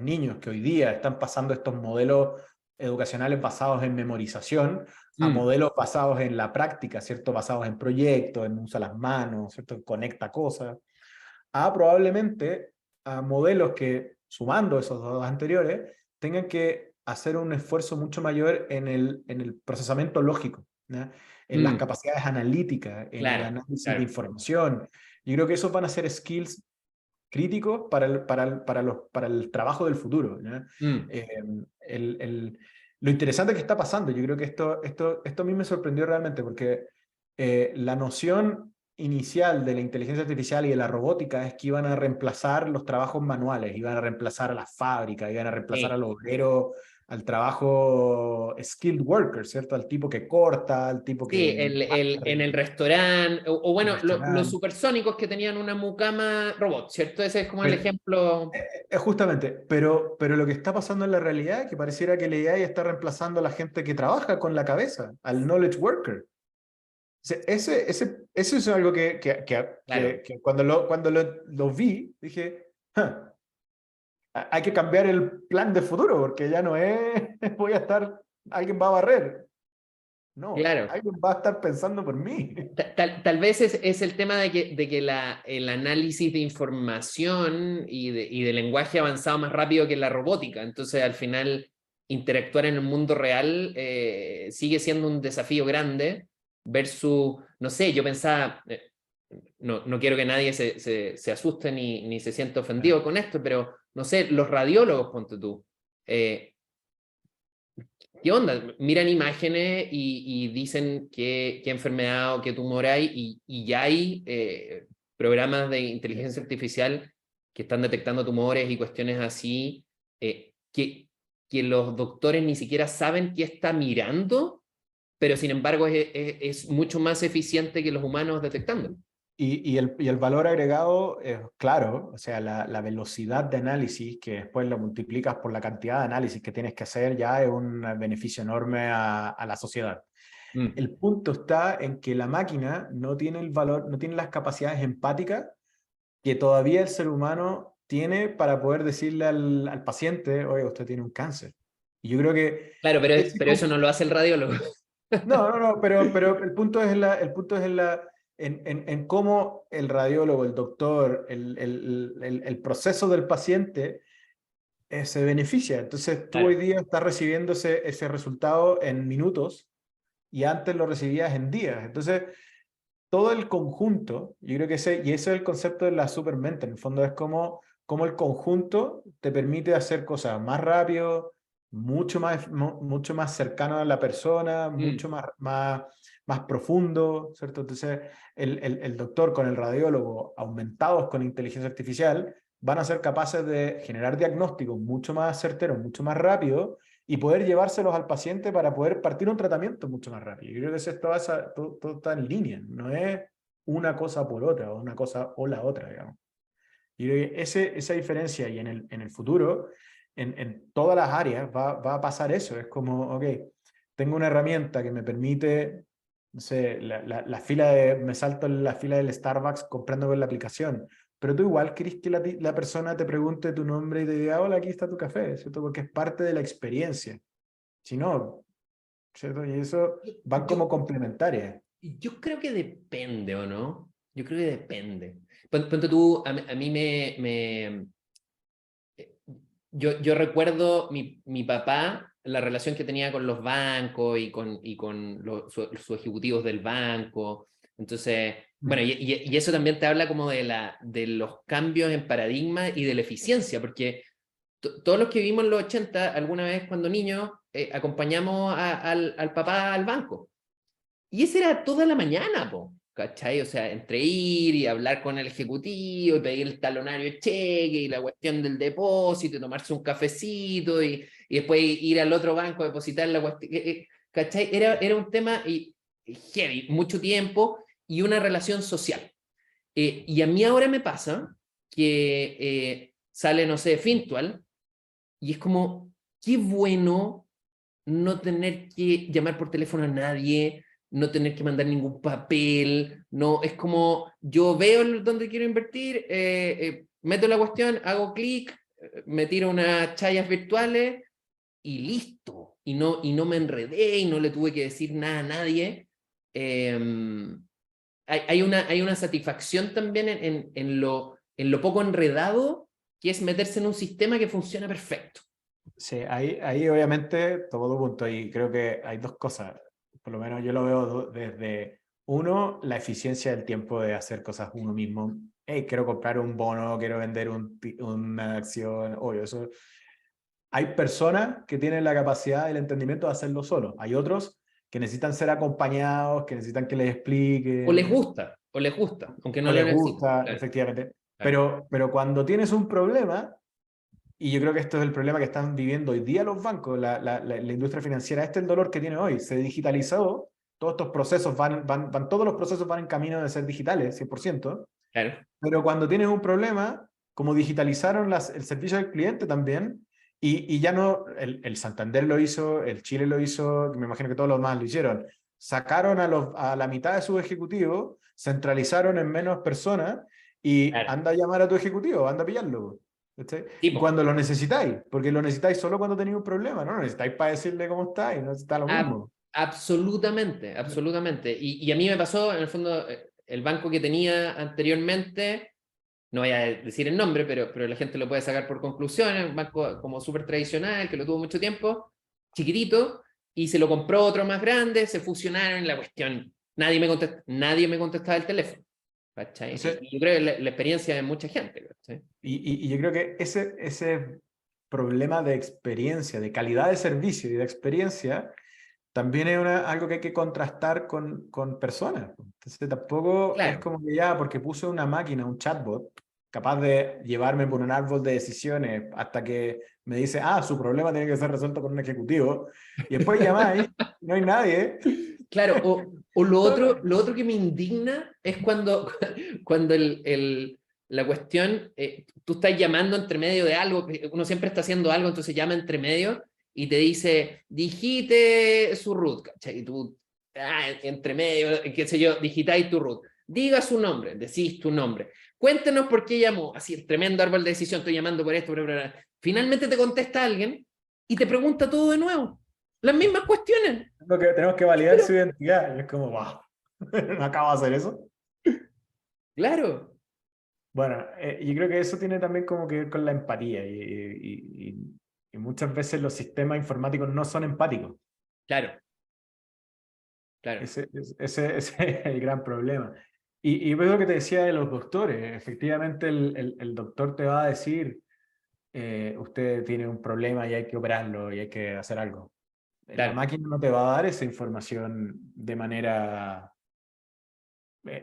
niños que hoy día están pasando estos modelos educacionales basados en memorización a Mm, modelos basados en la práctica, ¿cierto? Basados en proyectos, en usa las manos, ¿cierto? Conecta cosas, a probablemente a modelos que, sumando esos dos anteriores, tengan que hacer un esfuerzo mucho mayor en el procesamiento lógico, ¿ya? En las mm, capacidades analíticas, en el claro, análisis de claro. información. Yo creo que esos van a ser skills críticos para el trabajo del futuro, ¿ya? Mm, Eh, el, el, lo interesante que está pasando, yo creo que esto a mí me sorprendió realmente porque la noción inicial de la inteligencia artificial y de la robótica es que iban a reemplazar los trabajos manuales, iban a reemplazar a las fábricas, iban a reemplazar a sí. los obreros, al trabajo skilled worker, ¿cierto? Al tipo que corta, al tipo Sí, que en el restaurante, o el bueno, los restaurante. supersónicos que tenían una mucama robot, ¿cierto? Ese es como el ejemplo. Justamente, pero lo que está pasando en la realidad es que pareciera que la AI está reemplazando a la gente que trabaja con la cabeza, al knowledge worker. Eso es algo Claro, que cuando lo vi, dije, "Huh, hay que cambiar el plan de futuro, porque ya no es, voy a estar, alguien va a barrer. No, claro. alguien va a estar pensando por mí. Tal vez es el tema de que el análisis de información y de lenguaje ha avanzado más rápido que la robótica. Entonces, al final, interactuar en el mundo real sigue siendo un desafío grande versus, no sé, yo pensaba, no quiero que nadie se asuste ni se sienta ofendido con esto, pero no sé, los radiólogos, ponte tú. eh, ¿Qué onda? Miran imágenes y dicen qué enfermedad o qué tumor hay y ya hay programas de inteligencia artificial que están detectando tumores y cuestiones así que los doctores ni siquiera saben qué está mirando, pero sin embargo es mucho más eficiente que los humanos detectando. Y el valor agregado es claro, o sea, la velocidad de análisis que después lo multiplicas por la cantidad de análisis que tienes que hacer ya es un beneficio enorme a la sociedad. Mm, El punto está en que la máquina no tiene el valor, no tiene las capacidades empáticas que todavía el ser humano tiene para poder decirle al paciente, oye, usted tiene un cáncer. Y yo creo que claro, ese, pero eso no lo hace el radiólogo. no, pero el punto es en cómo el radiólogo, el doctor, el proceso del paciente se beneficia. Entonces, tú hoy Claro, día estás recibiendo ese resultado en minutos y antes lo recibías en días. Entonces, todo el conjunto, yo creo que y ese es el concepto de la supermente, en el fondo es como el conjunto te permite hacer cosas más rápido, mucho más cercano a la persona, Mm. mucho más profundo, ¿cierto? Entonces, el doctor con el radiólogo aumentados con inteligencia artificial van a ser capaces de generar diagnósticos mucho más certeros, mucho más rápido y poder llevárselos al paciente para poder partir un tratamiento mucho más rápido. Yo creo que eso es todo está en línea, no es una cosa por otra o una cosa o la otra, digamos. Y creo que esa diferencia y en el futuro, en todas las áreas, va a pasar eso. Es como, ok, tengo una herramienta que me permite, no sé, me salto en la fila del Starbucks comprando con la aplicación, pero tú igual querés que la persona te pregunte tu nombre y te diga, hola, aquí está tu café, ¿cierto? Porque es parte de la experiencia. Si no, ¿cierto? Y eso van Yo, como complementarias. yo creo que depende, ¿o no? Yo creo que depende. Ponte tú, a mí yo recuerdo mi papá, la relación que tenía con los bancos y con sus ejecutivos del banco. Entonces, bueno, y eso también te habla como de los cambios en paradigma y de la eficiencia, porque todos los que vivimos en los 80 alguna vez cuando niños, acompañamos al papá al banco. Y ese era toda la mañana, po, ¿cachai? O sea, entre ir y hablar con el ejecutivo y pedir el talonario de cheque y la cuestión del depósito y tomarse un cafecito y después ir al otro banco a depositar la cuestión, ¿cachai? Era un tema heavy, mucho tiempo y una relación social. Y a mí ahora me pasa que sale, no sé, Fintual y es como, qué bueno no tener que llamar por teléfono a nadie, no tener que mandar ningún papel, no, es como yo veo dónde quiero invertir, meto la cuestión, hago clic, me tiro unas chayas virtuales y listo, y no me enredé y no le tuve que decir nada a nadie. Eh, hay una satisfacción también en lo poco enredado que es meterse en un sistema que funciona perfecto. Sí, ahí obviamente todo punto y creo que hay dos cosas, por lo menos yo lo veo desde uno, la eficiencia del tiempo de hacer cosas uno mismo. Hey, quiero comprar un bono, quiero vender una acción, obvio, eso. Hay personas que tienen la capacidad y el entendimiento de hacerlo solo, hay otros que necesitan ser acompañados, que necesitan que les expliquen, O les gusta, aunque o no lo les necesiten. gusta, Claro, efectivamente. claro. Pero cuando tienes un problema, y yo creo que esto es el problema que están viviendo hoy día los bancos, la industria financiera. Este es el dolor que tiene hoy. Se digitalizó, todos estos procesos todos los procesos van en camino de ser digitales, 100%. Claro. Pero cuando tienes un problema, como digitalizaron el servicio del cliente también, y ya no, el Santander lo hizo, el Chile lo hizo, me imagino que todos los demás lo hicieron. Sacaron a la mitad de sus ejecutivos, centralizaron en menos personas y Claro. anda a llamar a tu ejecutivo, anda a pillarlo. ¿Cachai? Y Tipo, cuando lo necesitáis, porque lo necesitáis solo cuando tenéis un problema, no lo necesitáis para decirle cómo estáis, no está lo mismo. absolutamente, absolutamente. Y a mí me pasó, en el fondo, el banco que tenía anteriormente, no voy a decir el nombre, pero la gente lo puede sacar por conclusión, un banco como súper tradicional, que lo tuvo mucho tiempo, chiquitito, y se lo compró otro más grande, se fusionaron en la cuestión. Nadie me contestaba el teléfono. ¿Cachai? Entonces, Y yo creo que la experiencia de mucha gente. ¿Cachai? y yo creo que ese problema de experiencia, de calidad de servicio y de experiencia, también es algo que hay que contrastar con personas. Entonces tampoco es Claro. como que ya, porque puse una máquina, un chatbot, capaz de llevarme por un árbol de decisiones hasta que me dice, ah, su problema tiene que ser resuelto con un ejecutivo, y después llamáis, no hay nadie. Claro, o lo otro que me indigna es cuando la cuestión, tú estás llamando entre medio de algo, uno siempre está haciendo algo, entonces llama entre medio y te dice, digite su root, ¿cachai? Y tú, entre medio, qué sé yo, digitáis tu root. Diga su nombre, decís tu nombre. Cuéntenos por qué llamó, así, el tremendo árbol de decisión, estoy llamando por esto, finalmente te contesta alguien y te pregunta todo de nuevo. Las mismas cuestiones. Tenemos que validar su Pero, identidad. Y es como, wow, no acabo de hacer eso. claro, Bueno, yo creo que eso tiene también como que ver con la empatía y muchas veces los sistemas informáticos no son empáticos. claro, claro. Ese es el gran problema. Y ves lo que te decía de los doctores. Efectivamente, el doctor te va a decir, usted tiene un problema y hay que operarlo y hay que hacer algo. La Claro. máquina no te va a dar esa información de manera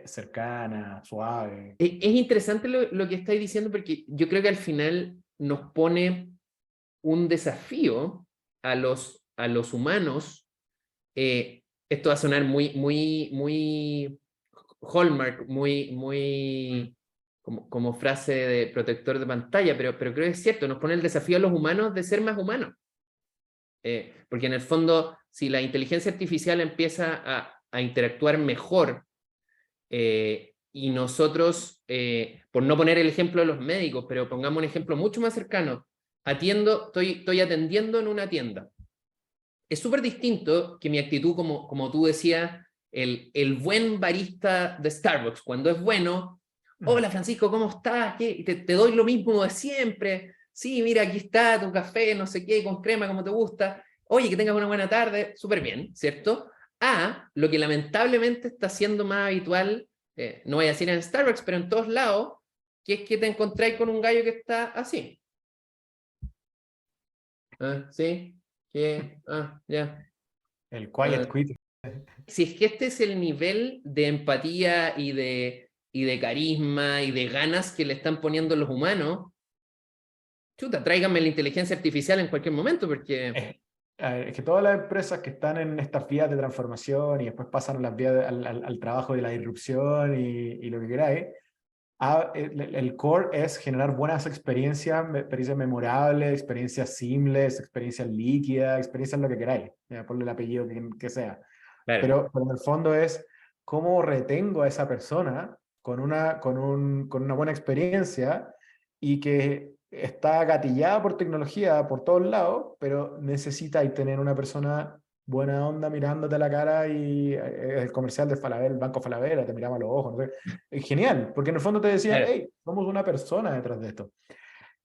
cercana, suave. Es interesante lo que estáis diciendo porque yo creo que al final nos pone un desafío a los humanos. Esto va a sonar muy Hallmark, como frase de protector de pantalla, pero creo que es cierto, nos pone el desafío a los humanos de ser más humanos. Porque en el fondo, si la inteligencia artificial empieza a interactuar mejor, y nosotros, por no poner el ejemplo de los médicos, pero pongamos un ejemplo mucho más cercano, estoy atendiendo en una tienda. Es súper distinto que mi actitud, como tú decías, el buen barista de Starbucks, cuando es bueno, hola Francisco, ¿cómo estás? Te doy lo mismo de siempre. Sí, mira, aquí está tu café, no sé qué, con crema, como te gusta. Oye, que tengas una buena tarde. Súper bien, ¿cierto? A lo que lamentablemente está siendo más habitual, no voy a decir en Starbucks, pero en todos lados, que es que te encontráis con un gallo que está así. Ah, sí, que, ya. El quiet quit. Si es que este es el nivel de empatía y de carisma y de ganas que le están poniendo los humanos, chuta, tráiganme la inteligencia artificial en cualquier momento, porque... Es, es que todas las empresas que están en estas vías de transformación y después pasan a las vías al trabajo de la disrupción y lo que queráis, el core es generar buenas experiencias memorables, experiencias simples, experiencias líquidas, experiencias lo que queráis, ponle el apellido que sea. Claro, Pero en el fondo es cómo retengo a esa persona con una buena experiencia y que está gatillada por tecnología por todos lados, pero necesita tener una persona buena onda mirándote a la cara y el comercial de Falabella, el Banco Falabella, te miraba a los ojos, no sé. Es genial, porque en el fondo te decía, claro, hey, somos una persona detrás de esto.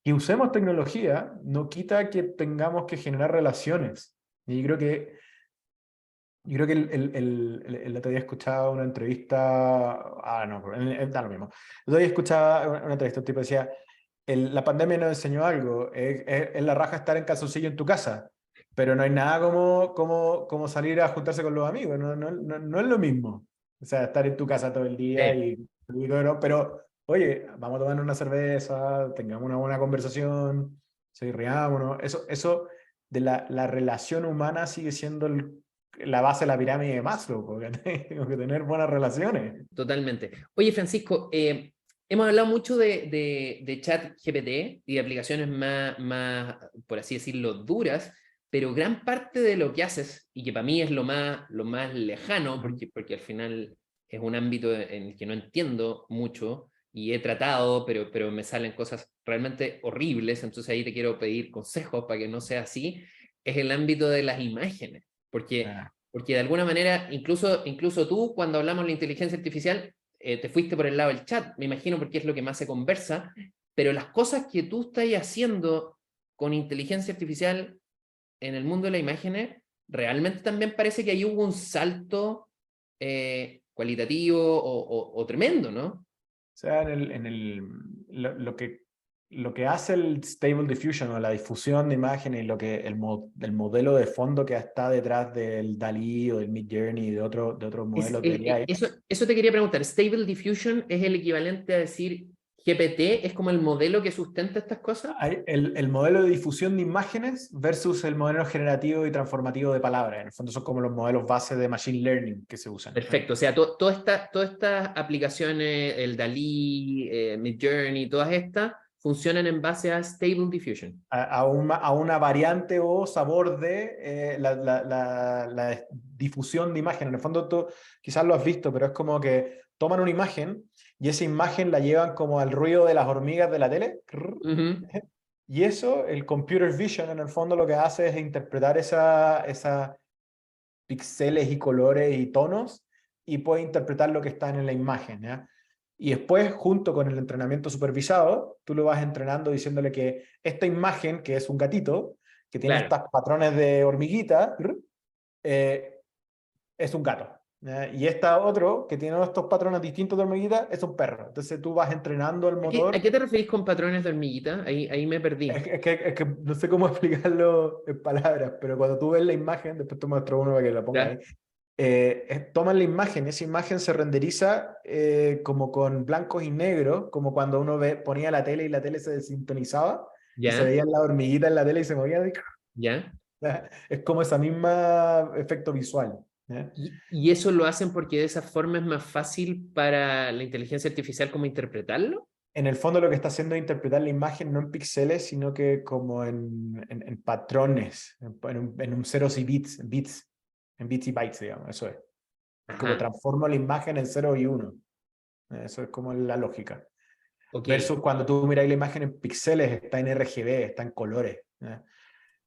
Que usemos tecnología no quita que tengamos que generar relaciones. Y yo creo que el otro día escuchaba una entrevista, no, da lo mismo. El otro día escuchaba una entrevista, un tipo decía, la pandemia nos enseñó algo, es la raja estar en calzoncillo en tu casa, pero no hay nada como salir a juntarse con los amigos, no es lo mismo. O sea, estar en tu casa todo el día sí, pero, oye, vamos a tomar una cerveza, tengamos una buena conversación, sí, riámonos. Eso de la relación humana sigue siendo la base de la pirámide de Maslow, porque tengo que tener buenas relaciones. totalmente. Oye, Francisco, hemos hablado mucho de chat GPT y de aplicaciones por así decirlo, duras, pero gran parte de lo que haces, y que para mí es lo más lejano, Ujú. porque al final es un ámbito en el que no entiendo mucho y he tratado, pero me salen cosas realmente horribles, entonces ahí te quiero pedir consejos para que no sea así, es el ámbito de las imágenes, porque, Ah, porque de alguna manera, incluso tú, cuando hablamos de la inteligencia artificial, te fuiste por el lado del chat, me imagino, porque es lo que más se conversa, pero las cosas que tú estás haciendo con inteligencia artificial en el mundo de las imágenes, realmente también parece que ahí hubo un salto cualitativo o tremendo, ¿no? o sea, lo que hace el Stable Diffusion o la difusión de imágenes y el modelo de fondo que está detrás del DALL-E o del Midjourney y de otros modelos de AI. Eso te quería preguntar. Stable Diffusion es el equivalente a decir GPT, es como el modelo que sustenta estas cosas. Hay el modelo de difusión de imágenes versus el modelo generativo y transformativo de palabras. En el fondo son como los modelos base de Machine Learning que se usan. Perfecto, o sea, todas estas aplicaciones, el DALL-E, Midjourney, todas estas, funcionan en base a Stable Diffusion. A una variante o sabor de la difusión de imagen. En el fondo tú quizás lo has visto, pero es como que toman una imagen y esa imagen la llevan como al ruido de las hormigas de la tele. Ujú. Y eso, el computer vision, en el fondo lo que hace es interpretar esa píxeles y colores y tonos y puede interpretar lo que está en la imagen, ¿ya? Y después, junto con el entrenamiento supervisado, tú lo vas entrenando diciéndole que esta imagen, que es un gatito, que tiene Claro, estos patrones de hormiguita, es un gato. Y esta otro, que tiene estos patrones distintos de hormiguita, es un perro. Entonces tú vas entrenando el A motor. qué te referís con patrones de hormiguita? Ahí me perdí. Es que no sé cómo explicarlo en palabras, pero cuando tú ves la imagen, después te muestro uno para que la pongas ahí. ¿Ya? Toman la imagen, esa imagen se renderiza como con blancos y negros, como cuando uno ponía la tele y la tele se desintonizaba y se ¿Ya? veían las hormiguitas en la tele y se movían. ¿Ya? Es como esa misma efecto visual. ¿Ya? Y eso lo hacen porque de esa forma es más fácil para la inteligencia artificial como interpretarlo. En el fondo lo que está haciendo es interpretar la imagen no en píxeles, sino que como en patrones, en un ceros y bits, en bits y bytes, digamos, eso es. Es como Ajá, transformo la imagen en 0 y 1. Eso es como la lógica. ok. Versus cuando tú miras la imagen en píxeles, está en RGB, está en colores.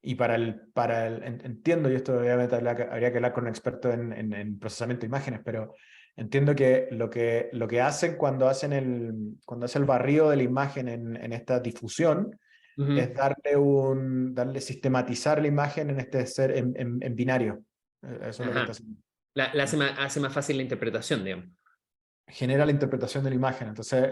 Y entiendo, y esto obviamente habría que hablar con un experto en procesamiento de imágenes, pero entiendo que lo que hacen cuando hace el barrido de la imagen en esta difusión es Ujú. sistematizar la imagen en binario. Eso es lo que está Ajá. haciendo. Hace más fácil la interpretación, digamos. Genera la interpretación de la imagen. Entonces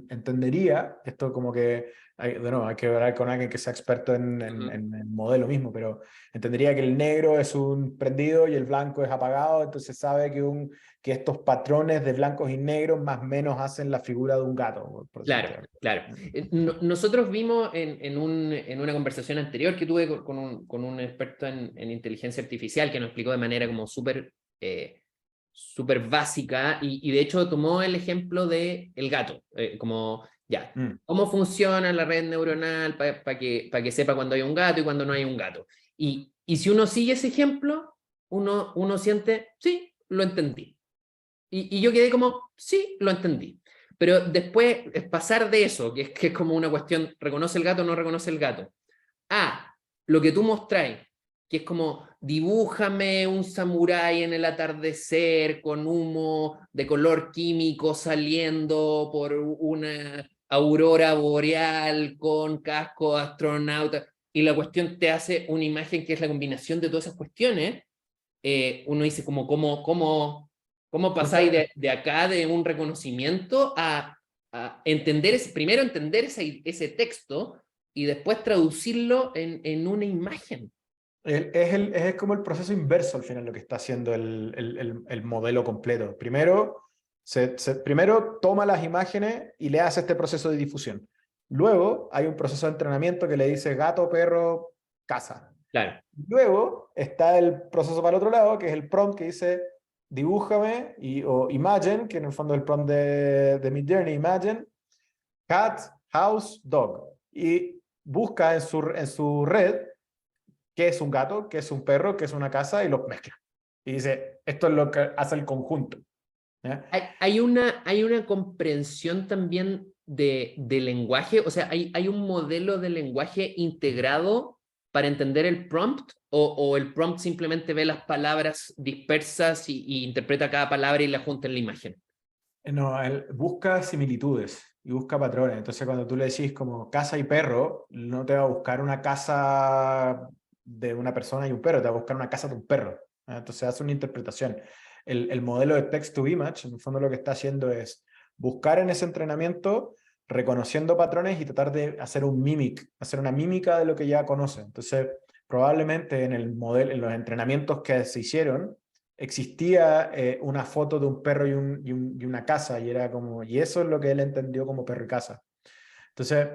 entendería esto como que, de nuevo, hay que hablar con alguien que sea experto en, en, Ujú. en el modelo mismo, pero entendería que el negro es un prendido y el blanco es apagado, entonces sabe que estos patrones de blancos y negros más o menos hacen la figura de un gato, por decirte Claro, algo. claro. Nosotros vimos en una conversación anterior que tuve con un experto en inteligencia artificial que nos explicó de manera como súper básica y de hecho tomó el ejemplo de el gato, como ya, Mm. cómo funciona la red neuronal para que sepa cuando hay un gato y cuando no hay un gato. Y si uno sigue ese ejemplo, uno siente, sí, lo entendí. Y yo quedé como, sí, lo entendí. Pero después es pasar de eso, que es como una cuestión, ¿reconoce el gato o no reconoce el gato? A, lo que tú mostráis, que es como, dibújame un samurái en el atardecer con humo de color químico saliendo por una aurora boreal con casco de astronauta, y la cuestión te hace una imagen que es la combinación de todas esas cuestiones. Uno dice como, ¿cómo pasáis Justamente. de acá de un reconocimiento a entender primero entender ese texto y después traducirlo en una imagen? Es como el proceso inverso al final lo que está haciendo el modelo completo. Primero toma las imágenes y le hace este proceso de difusión. Luego hay un proceso de entrenamiento que le dice gato, perro, casa. Claro, Luego está el proceso para el otro lado, que es el prompt que dice dibújame o imagine, que en el fondo es el prompt de Midjourney, imagine, cat, house, dog. Y busca en su red qué es un gato, qué es un perro, qué es una casa y los mezcla. Y dice, esto es lo que hace el conjunto. ¿Ya? hay una comprensión también de lenguaje, o sea, hay un modelo de lenguaje integrado para entender el prompt o el prompt simplemente ve las palabras dispersas y interpreta cada palabra y la junta en la imagen. No, él busca similitudes y busca patrones. Entonces, cuando tú le decís como casa y perro, no te va a buscar una casa de una persona y un perro, te va a buscar una casa de un perro. Entonces, hace una interpretación. El modelo de text to image, en el fondo, lo que está haciendo es buscar en ese entrenamiento, reconociendo patrones y tratar de hacer hacer una mímica de lo que ya conoce. Entonces, probablemente en los entrenamientos que se hicieron, existía una foto de un perro y una casa, y eso es lo que él entendió como perro y casa. Entonces,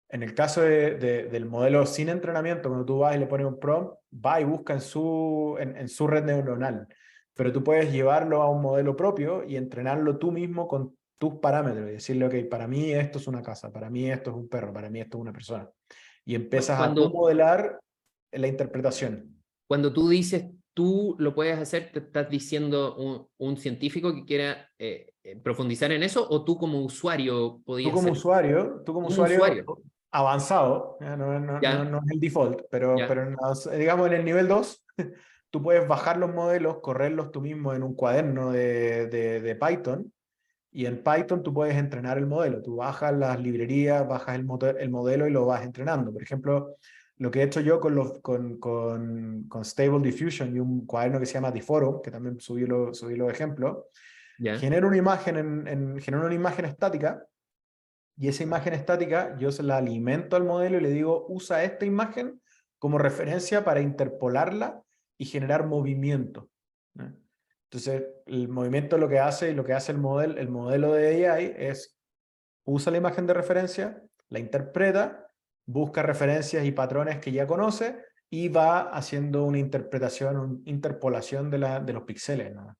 en el caso del modelo sin entrenamiento, cuando tú vas y le pones un prompt, va y busca en su red neuronal, pero tú puedes llevarlo a un modelo propio y entrenarlo tú mismo con tus parámetros y decirle, ok, para mí esto es una casa, para mí esto es un perro, para mí esto es una persona. Y empiezas a tú Cuando, modelar la interpretación. cuando tú dices tú lo puedes hacer, te estás diciendo un científico que quiera profundizar en eso o tú como usuario Tú podías como hacerlo. usuario, tú como Como usuario usuario, avanzado, ya, no ¿ya? es el default, pero, ¿Ya? digamos en el nivel 2 tú puedes bajar los modelos, correrlos tú mismo en un cuaderno de Python, y en Python tú puedes entrenar el modelo. Tú bajas las librerías, bajas el modelo y lo vas entrenando. Por ejemplo, lo que he hecho yo con Stable Diffusion y un cuaderno que se llama Difforum, que también subí los ejemplos, ¿Ya? genero una imagen, genero una imagen estática, y esa imagen estática yo se la alimento al modelo y le digo, usa esta imagen como referencia para interpolarla y generar movimiento, ¿no? Entonces, el movimiento lo que hace y lo que hace el modelo de AI es, usa la imagen de referencia, la interpreta, busca referencias y patrones que ya conoce y va haciendo una interpretación, una interpolación de los píxeles, ¿no?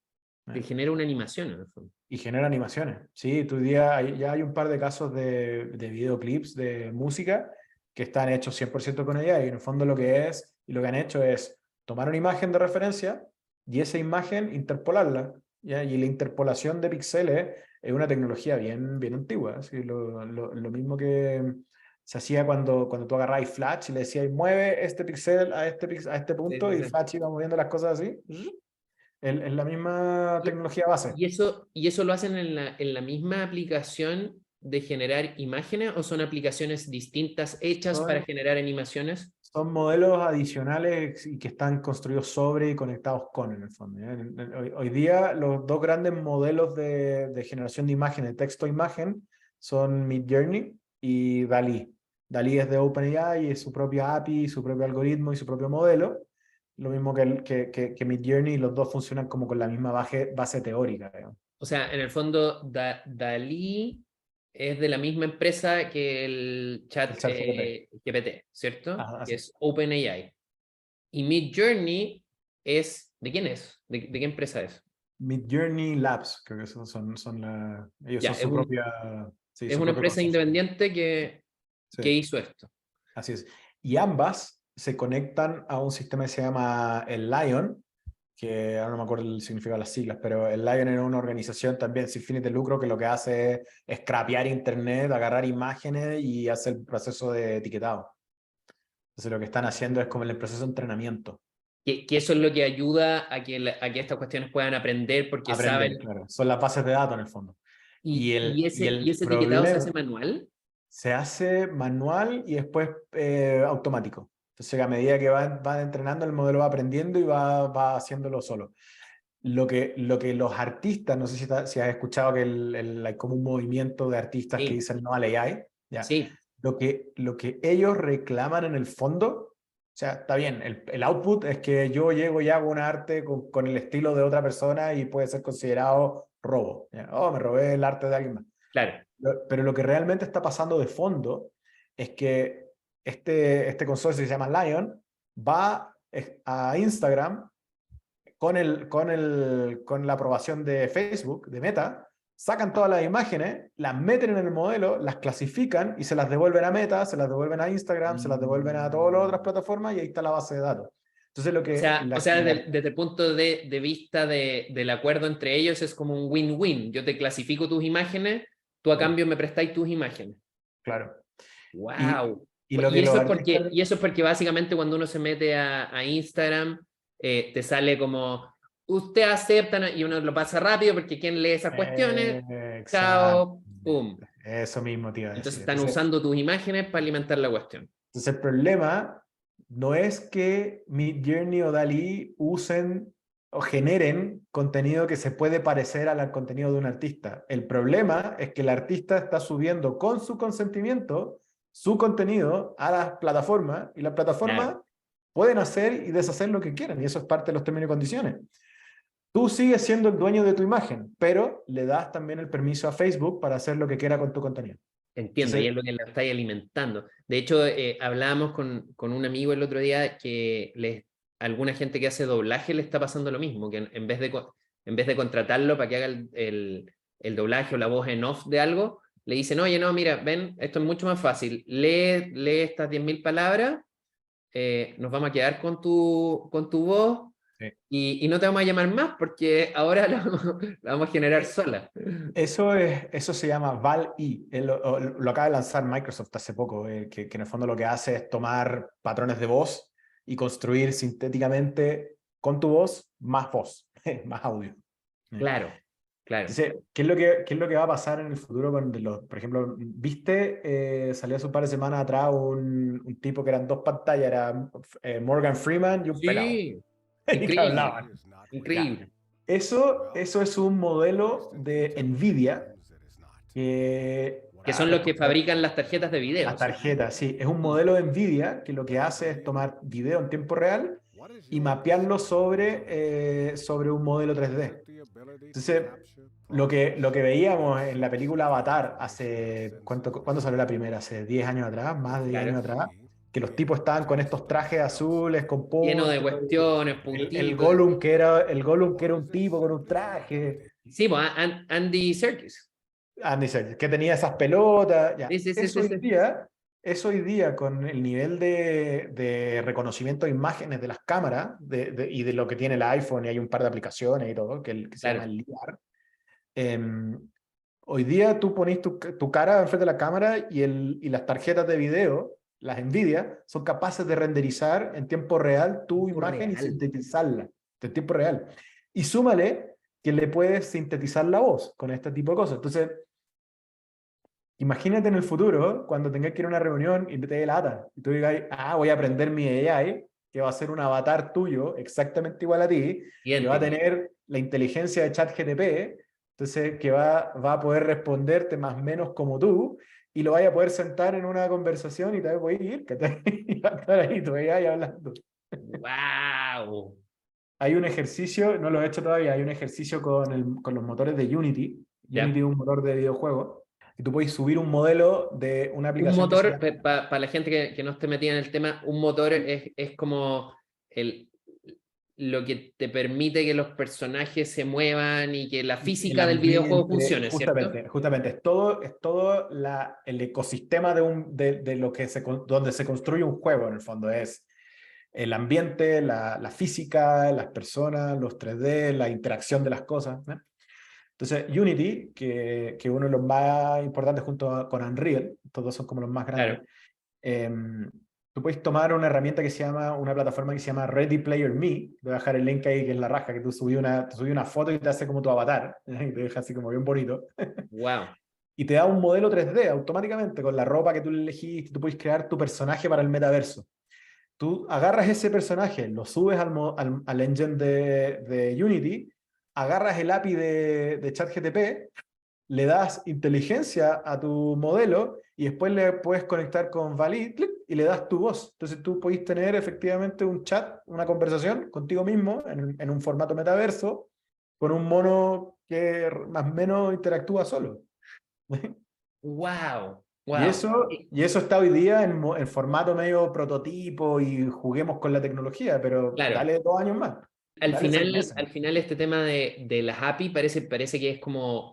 Te genera una animación en el fondo. Y genera animaciones. Sí, ya hay un par de casos de videoclips de música que están hechos 100% con ella y en el fondo lo que es y lo que han hecho es tomar una imagen de referencia y esa imagen interpolarla, ¿ya? Y la interpolación de píxeles es una tecnología bien antigua. ¿Sí? Lo mismo que se hacía cuando tú agarrabas Flash y le decías mueve este píxel a este Sí, punto sí, y sí. Flash iba moviendo las cosas así. Es la misma Y, tecnología base. y eso lo hacen en la misma aplicación de generar imágenes o son aplicaciones distintas hechas para Son generar animaciones? Son modelos adicionales y que están construidos sobre y conectados con, en el fondo, ¿ya? Hoy día los dos grandes modelos de generación de imagen, de texto a imagen, son Midjourney y DALL-E. DALL-E es de OpenAI y es su propia API, su propio algoritmo y su propio modelo. Lo mismo que Midjourney, los dos funcionan como con la misma base teórica, digamos. O sea, en el fondo, Dalí es de la misma empresa que el El chat chat GPT. GPT, ¿cierto? Ajá, Que así es. es OpenAI. Y Midjourney es, ¿de quién es? ¿De qué empresa es? Midjourney Labs, creo que ellos Ya, son es su un, propia, sí, es su una propio empresa consorcio. independiente Sí. que hizo esto. Así es. Y ambas se conectan a un sistema que se llama el Lion, que ahora no me acuerdo el significado de las siglas, pero el Lion es una organización también sin fines de lucro que lo que hace es scrapear internet, agarrar imágenes y hacer el proceso de etiquetado. Entonces lo que están haciendo es como el proceso de entrenamiento. Que eso es lo que ayuda a que estas cuestiones puedan aprender porque Aprender, saben. claro. Son las bases de datos en el fondo. Y, y Y ese, y el ese etiquetado se hace problema, manual. se hace manual y después automático. Entonces, a medida que va entrenando, el modelo va aprendiendo y va haciéndolo solo. Lo que los artistas, no sé si has escuchado que hay como un movimiento de artistas que Sí, dicen no al AI, ya. sí, Lo que ellos reclaman en el fondo, o sea, está bien, el output es que yo llego y hago un arte con el estilo de otra persona y puede ser considerado robo. ¿Ya? Oh, me robé el arte de alguien más. claro. Pero lo que realmente está pasando de fondo es que este consorcio que se llama Lion va a Instagram con la aprobación de Facebook, de Meta, sacan todas las imágenes, las meten en el modelo, las clasifican y se las devuelven a Meta, se las devuelven a Instagram, se las devuelven a todas las otras plataformas y ahí está la base de datos. Entonces lo O que sea, o sea desde el punto de vista del acuerdo entre ellos es como un win-win. Yo te clasifico tus imágenes, tú a sí, cambio me prestáis tus imágenes. claro. Y, wow. y lo Y que los eso es artistas... porque, y eso es porque básicamente cuando uno se mete a Instagram, te sale como, usted acepta, ¿no? Y uno lo pasa rápido porque ¿quién lee esas cuestiones? Exacto. Chao, pum. Eso mismo te iba a Entonces decir. están usando tus imágenes para alimentar la cuestión. Entonces el problema no es que Midjourney o DALL-E usen o generen contenido que se puede parecer al contenido de un artista. El problema es que el artista está subiendo con su consentimiento su contenido a las plataformas y las plataformas Claro. pueden hacer y deshacer lo que quieran y eso es parte de los términos y condiciones. Tú sigues siendo el dueño de tu imagen, pero le das también el permiso a Facebook para hacer lo que quiera con tu contenido. Entiendo, y es Entonces, lo que la estáis alimentando. De hecho, hablábamos con un amigo el otro día que alguna gente que hace doblaje le está pasando lo mismo, que en vez de contratarlo para que haga el doblaje o la voz en off de algo, le dicen, oye, no, mira, ven, esto es mucho más fácil, lee estas 10.000 palabras, nos vamos a quedar con tu voz sí. y no te vamos a llamar más porque ahora la vamos a generar sola. Eso se llama Val-E. Lo acaba de lanzar Microsoft hace poco, que en el fondo lo que hace es tomar patrones de voz y construir sintéticamente con tu voz, más audio. Claro. claro. Entonces, qué es lo que va a pasar en el futuro con los, por ejemplo, viste, salió hace un par de semanas atrás un tipo que eran dos pantallas, era Morgan Freeman y un pelado, Sí, y que increíble, hablaban. Ya. increíble. Eso es un modelo de NVIDIA que Que son los que fabrican las tarjetas de video, las ¿cierto? tarjetas, sí. Es un Mm, modelo de NVIDIA que lo que hace es tomar video en tiempo real y mapearlo sobre un modelo 3D. Entonces, lo que veíamos en la película Avatar hace, ¿cuándo salió la primera? Hace 10 años atrás, más de 10 años claro. atrás, que los tipos estaban con estos trajes azules, con Lleno de puntos, cuestiones, el puntitos. Gollum el Gollum que era un tipo con un traje, Sí, pues Andy Serkis. Andy Serkis, que tenía esas pelotas, ya. Sí, sí, sí, sí, sí. Eso hoy día con el nivel de reconocimiento de imágenes de las cámaras y de lo que tiene el iPhone, y hay un par de aplicaciones y todo, que se llama Claro. el LiDAR. Hoy día tú pones tu cara enfrente de la cámara y las tarjetas de video, las NVIDIA, son capaces de renderizar en tiempo real tu Tiempo imagen y real. sintetizarla en tiempo real. Y súmale que le puedes sintetizar la voz con este tipo de cosas. Entonces, imagínate en el futuro, cuando tengas que ir a una reunión y te dé lata, y tú digas, voy a aprender mi AI, que va a ser un avatar tuyo exactamente igual a ti, que va a Idéntico. tener la inteligencia de ChatGPT, entonces que va a poder responderte más o menos como tú, y lo vaya a poder sentar en una conversación y te va a poder ir, que y va a estar ahí tu AI hablando. ¡Wow! Hay un ejercicio, no lo he hecho todavía, hay un ejercicio con los motores de Unity. Unity Ya. es un motor de videojuego, y tú puedes subir un modelo de una Un aplicación que se motor, llama para la gente que no esté metida en el tema, un motor es como el, lo que te permite que los personajes se muevan y que la el física del videojuego ambiente, funcione, ¿cierto? justamente, es todo el ecosistema de lo que donde se construye un juego, en el fondo. Es el ambiente, la física, las personas, los 3D, la interacción de las cosas, ¿no? Entonces, Unity, que uno de los más importantes con Unreal, todos son como los más grandes, Claro. eh, tú puedes tomar una herramienta una plataforma que se llama Ready Player Me. Voy a dejar el link ahí, que es la raja, que tú subí una foto y te hace como tu avatar, y te deja así como bien bonito. ¡Wow! Y te da un modelo 3D automáticamente con la ropa que tú le elegiste. Tú puedes crear tu personaje para el metaverso. Tú agarras ese personaje, lo subes al engine de Unity, agarras el API de ChatGPT, le das inteligencia a tu modelo y después le puedes conectar con Valid y le das tu voz. Entonces tú puedes tener efectivamente un chat, una conversación contigo mismo en un formato metaverso con un mono que más o menos interactúa solo. ¡Wow! Y ¡Wow! eso está hoy día en formato medio prototipo y juguemos con la tecnología, pero Claro. dale 2 años más, dale 6 meses. Al final este tema de las API parece que es como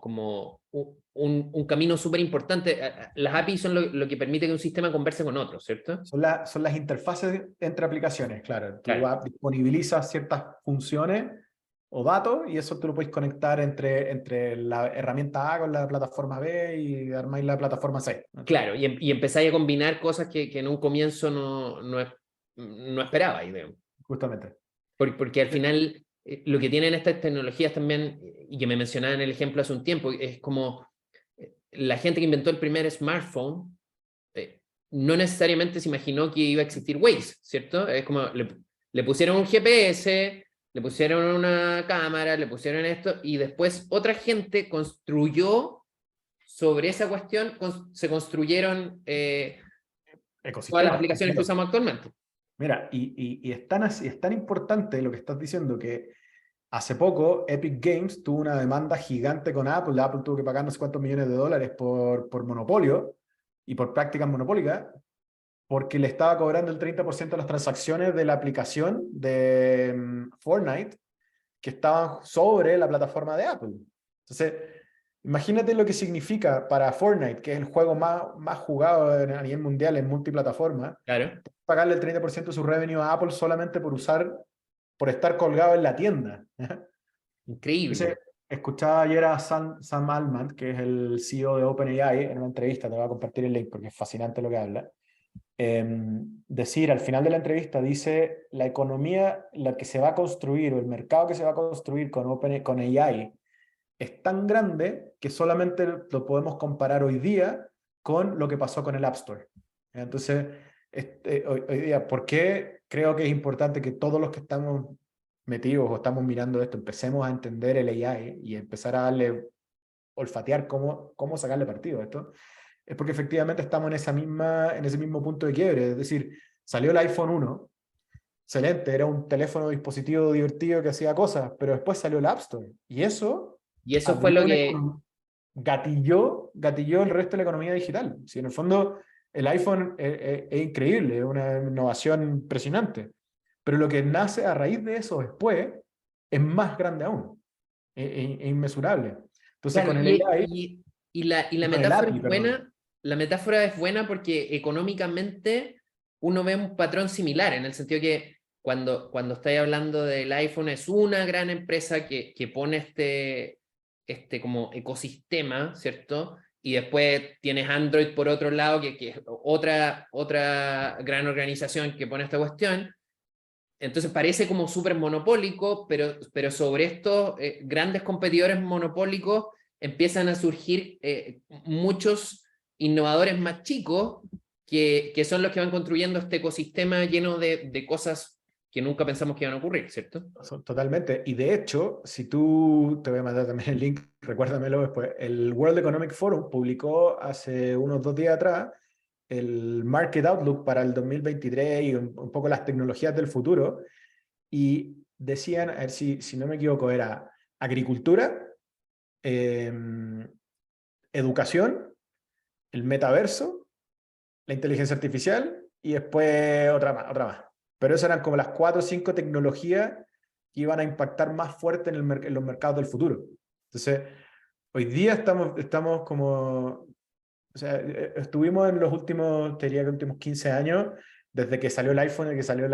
un camino súper importante. Las API son lo que permite que un sistema converse con otro, ¿cierto? Son las interfaces entre aplicaciones, claro. Tú Claro. disponibilizas ciertas funciones o datos y eso tú lo puedes conectar entre la herramienta A con la plataforma B y armáis la plataforma C. Claro, y empezáis a combinar cosas que en un comienzo no esperaba, digamos. Justamente. Porque al final lo que tienen estas tecnologías también, y que me mencionaba en el ejemplo hace un tiempo, es como la gente que inventó el primer smartphone eh, no necesariamente se imaginó que iba a existir Waze, ¿cierto? Es como le pusieron un GPS, le pusieron una cámara, le pusieron esto, y después otra gente construyó sobre esa cuestión, se construyeron todas las Ecosistemas aplicaciones que completos. usamos actualmente. Mira, y es tan importante lo que estás diciendo que hace poco Epic Games tuvo una demanda gigante con Apple. Apple tuvo que pagar no sé cuántos millones de dólares por monopolio y por prácticas monopólicas, porque le estaba cobrando el 30% de las transacciones de la aplicación de Fortnite que estaban sobre la plataforma de Apple. Entonces, imagínate lo que significa para Fortnite, que es el juego más jugado a nivel mundial en multiplataforma, Claro, pagarle el 30% de su revenue a Apple solamente por estar colgado en la tienda. Entonces, increíble. escuchaba ayer a Sam Altman, que es el CEO de OpenAI, en una entrevista, te voy a compartir el link porque es fascinante lo que habla. Decir al final de la entrevista, dice, la economía, la que se va a construir, o el mercado que se va a construir con AI, es tan grande que solamente lo podemos comparar hoy día con lo que pasó con el App Store. Entonces, hoy día, ¿por qué creo que es importante que todos los que estamos metidos o estamos mirando esto empecemos a entender el AI y empezar a darle, olfatear cómo sacarle partido a esto? Es porque efectivamente estamos en ese mismo punto de quiebre. Es decir, salió el iPhone 1, excelente, era un teléfono dispositivo divertido que hacía cosas, pero después salió el App Store y eso Y eso fue abrió lo una que, economía, gatilló el resto de la economía digital. Si en el fondo el iPhone es increíble, es una innovación impresionante, pero lo que nace a raíz de eso después es más grande aún, es inmesurable. Entonces claro, con el AI, y la con el metáfora API, es perdón. buena, la metáfora es buena porque económicamente uno ve un patrón similar, en el sentido que cuando estáis hablando del iPhone es una gran empresa que pone este como ecosistema, ¿cierto? Y después tienes Android por otro lado, que es otra gran organización que pone esta cuestión. Entonces parece como súper monopólico, pero sobre estos grandes competidores monopólicos empiezan a surgir muchos innovadores más chicos que son los que van construyendo este ecosistema lleno de cosas que nunca pensamos que iban a ocurrir, ¿cierto? Totalmente. Y de hecho, si tú, te voy a mandar también el link, recuérdamelo después, el World Economic Forum publicó hace unos 2 días atrás el Market Outlook para el 2023 y un poco las tecnologías del futuro. Y decían, a ver si no me equivoco, era agricultura, eh, educación, el metaverso, la inteligencia artificial y después otra más. Pero esas eran como las 4 o 5 tecnologías que iban a impactar más fuerte en los mercados del futuro. Entonces, hoy día estamos como, o sea, estuvimos en los últimos, te diría que últimos 15 años, desde que salió el iPhone y que salió el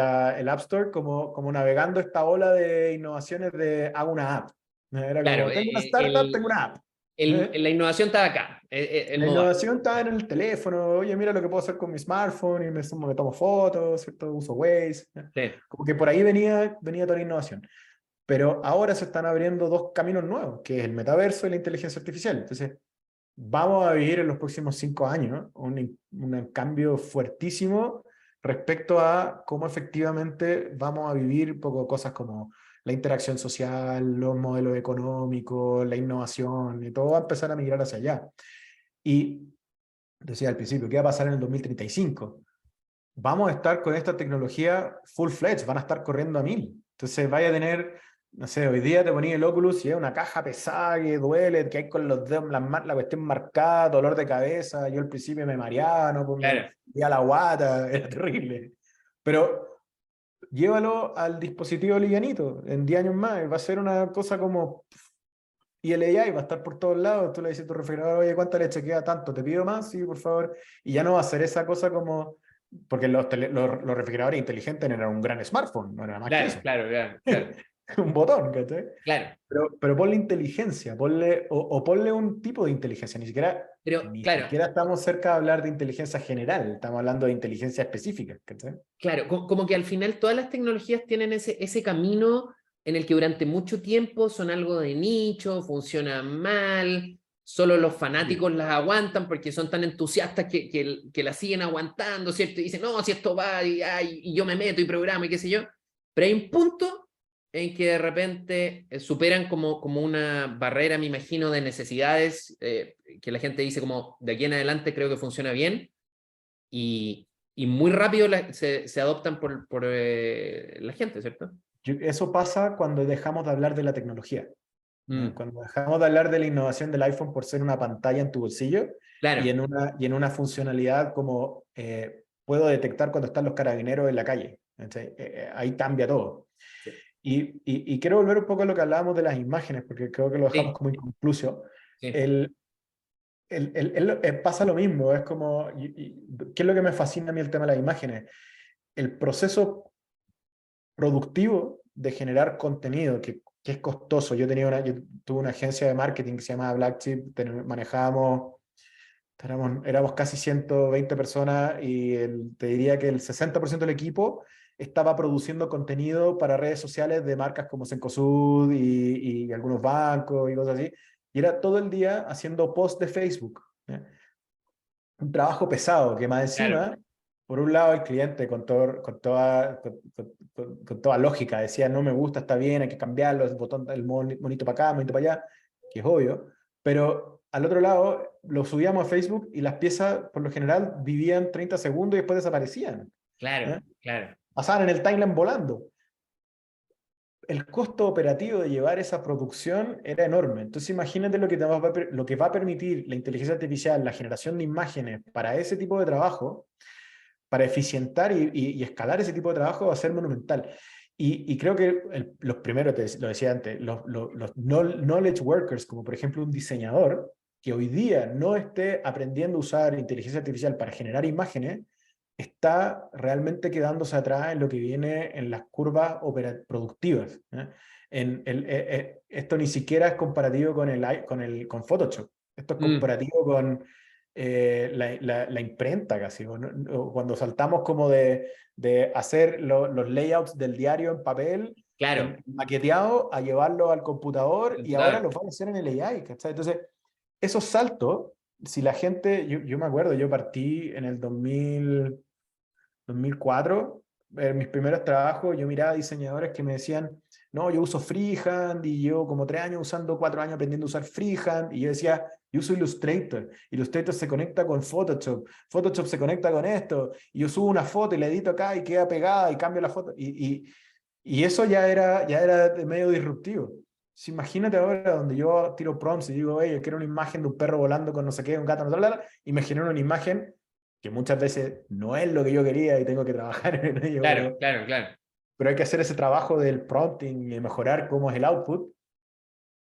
App Store, como navegando esta ola de innovaciones de hago una app. Era Claro, como, tengo una startup, tengo una app. ¿Eh? la innovación está acá, el La mobile. innovación está en el teléfono. Oye, mira lo que puedo hacer con mi smartphone y me tomo fotos, ¿cierto? Uso Waze. Sí. Como que por ahí venía toda la innovación. Pero ahora se están abriendo dos caminos nuevos, que es el metaverso y la inteligencia artificial. Entonces, vamos a vivir en los próximos 5 años un cambio fuertísimo respecto a cómo efectivamente vamos a vivir un poco cosas como la interacción social, los modelos económicos, la innovación, y todo va a empezar a migrar hacia allá. Y decía al principio, ¿qué va a pasar en el 2035? Vamos a estar con esta tecnología full-fledged, van a estar corriendo a 1000. Entonces vaya a tener, no sé, hoy día te ponía el Oculus y es una caja pesada que duele, que hay con los dedos, la cuestión marcada, dolor de cabeza. Yo al principio me mareaba, no pues me Claro, dolía la guata, era terrible. Pero llévalo al dispositivo livianito, en 10 años más, va a ser una cosa como... Y el AI va a estar por todos lados, tú le dices a tu refrigerador, oye, ¿cuánta leche queda? Tanto, ¿te pido más? Sí, por favor. Y ya no va a ser esa cosa como... Porque los refrigeradores inteligentes eran un gran smartphone, no era más que claro, eso. claro, claro, claro, Un botón, ¿cachai? claro. Pero ponle inteligencia, o ponle un tipo de inteligencia, Pero ni claro, siquiera estamos cerca de hablar de inteligencia general, estamos hablando de inteligencia específica, ¿cachai? claro, como que al final todas las tecnologías tienen ese camino en el que durante mucho tiempo son algo de nicho, funcionan mal, solo los fanáticos las aguantan porque son tan entusiastas que las siguen aguantando, ¿cierto? Y dicen, no, si esto va y yo me meto y programo y qué sé yo. Pero hay un punto en que de repente superan como una barrera, me imagino, de necesidades, que la gente dice como, de aquí en adelante creo que funciona bien, y muy rápido se adoptan por la gente, ¿cierto? Eso pasa cuando dejamos de hablar de la tecnología. Mm, Cuando dejamos de hablar de la innovación del iPhone por ser una pantalla en tu bolsillo y claro, en una funcionalidad como puedo detectar cuando están los carabineros en la calle. Ahí cambia todo. sí, Y quiero volver un poco a lo que hablábamos de las imágenes, porque creo que lo dejamos sí, como inconcluso. sí. El, pasa lo mismo, es como, ¿qué es lo que me fascina a mí el tema de las imágenes? El proceso productivo de generar contenido que es costoso. Yo tuve una agencia de marketing que se llama Black Chip, manejábamos, éramos casi 120 personas y te diría que el 60% del equipo estaba produciendo contenido para redes sociales de marcas como Cencosud y algunos bancos y cosas así, y era todo el día haciendo posts de Facebook. ¿Ya? Un trabajo pesado, que más Claro, encima, por un lado el cliente con toda lógica decía, no me gusta, está bien, hay que cambiarlo, el botón, el monito para acá, monito para allá, que es obvio, pero al otro lado lo subíamos a Facebook y las piezas por lo general vivían 30 segundos y después desaparecían. claro, ¿Eh? claro. Pasaban en el timeline volando. El costo operativo de llevar esa producción era enorme. Entonces imagínate lo que va a permitir la inteligencia artificial, la generación de imágenes para ese tipo de trabajo, para eficientar y escalar ese tipo de trabajo va a ser monumental. Y creo que los primeros, lo decía antes, los knowledge workers, como por ejemplo un diseñador, que hoy día no esté aprendiendo a usar inteligencia artificial para generar imágenes, está realmente quedándose atrás en lo que viene en las curvas productivas. ¿Eh? Esto ni siquiera es comparativo con Photoshop. Esto es Mm, comparativo con la imprenta casi. O cuando saltamos como de hacer los layouts del diario en papel, claro, en maqueteado, a llevarlo al computador y ahora computador. lo van a hacer en el AI. ¿Cachai? Entonces, esos saltos, si la gente, yo me acuerdo, yo partí en el 2004, en mis primeros trabajos, yo miraba diseñadores que me decían, no, yo uso Freehand y yo como 3 años usando, 4 años aprendiendo a usar Freehand y yo decía, yo uso Illustrator, Illustrator se conecta con Photoshop, Photoshop se conecta con esto y yo subo una foto y la edito acá y queda pegada y cambio la foto y eso ya era medio disruptivo. Si imagínate ahora donde yo tiro prompts y digo, hey, yo quiero una imagen de un perro volando con no sé qué, un gato, no sé qué, y me genera una imagen que muchas veces no es lo que yo quería y tengo que trabajar en ello, Claro, claro, claro. pero hay que hacer ese trabajo del prompting y mejorar cómo es el output.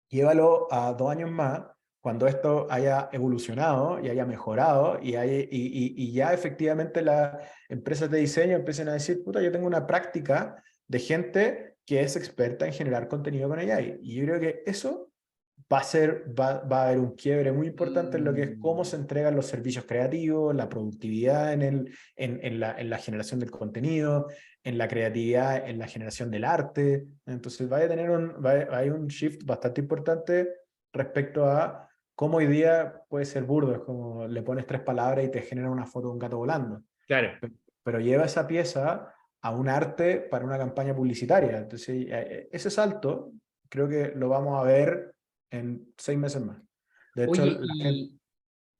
Llévalo a 2 años más, cuando esto haya evolucionado y haya mejorado y ya efectivamente las empresas de diseño empiecen a decir, puta, yo tengo una práctica de gente que es experta en generar contenido con AI. Y yo creo que eso va a haber un quiebre muy importante en lo que es cómo se Mm, entregan los servicios creativos, la productividad en la generación del contenido, en la creatividad, en la generación del arte. Entonces hay un shift bastante importante respecto a cómo hoy día puede ser burdo, es como le pones 3 palabras y te genera una foto de un gato volando. claro. Pero lleva esa pieza a un arte para una campaña publicitaria. Entonces, ese salto creo que lo vamos a ver en 6 meses más. De hecho, Oye, la gente,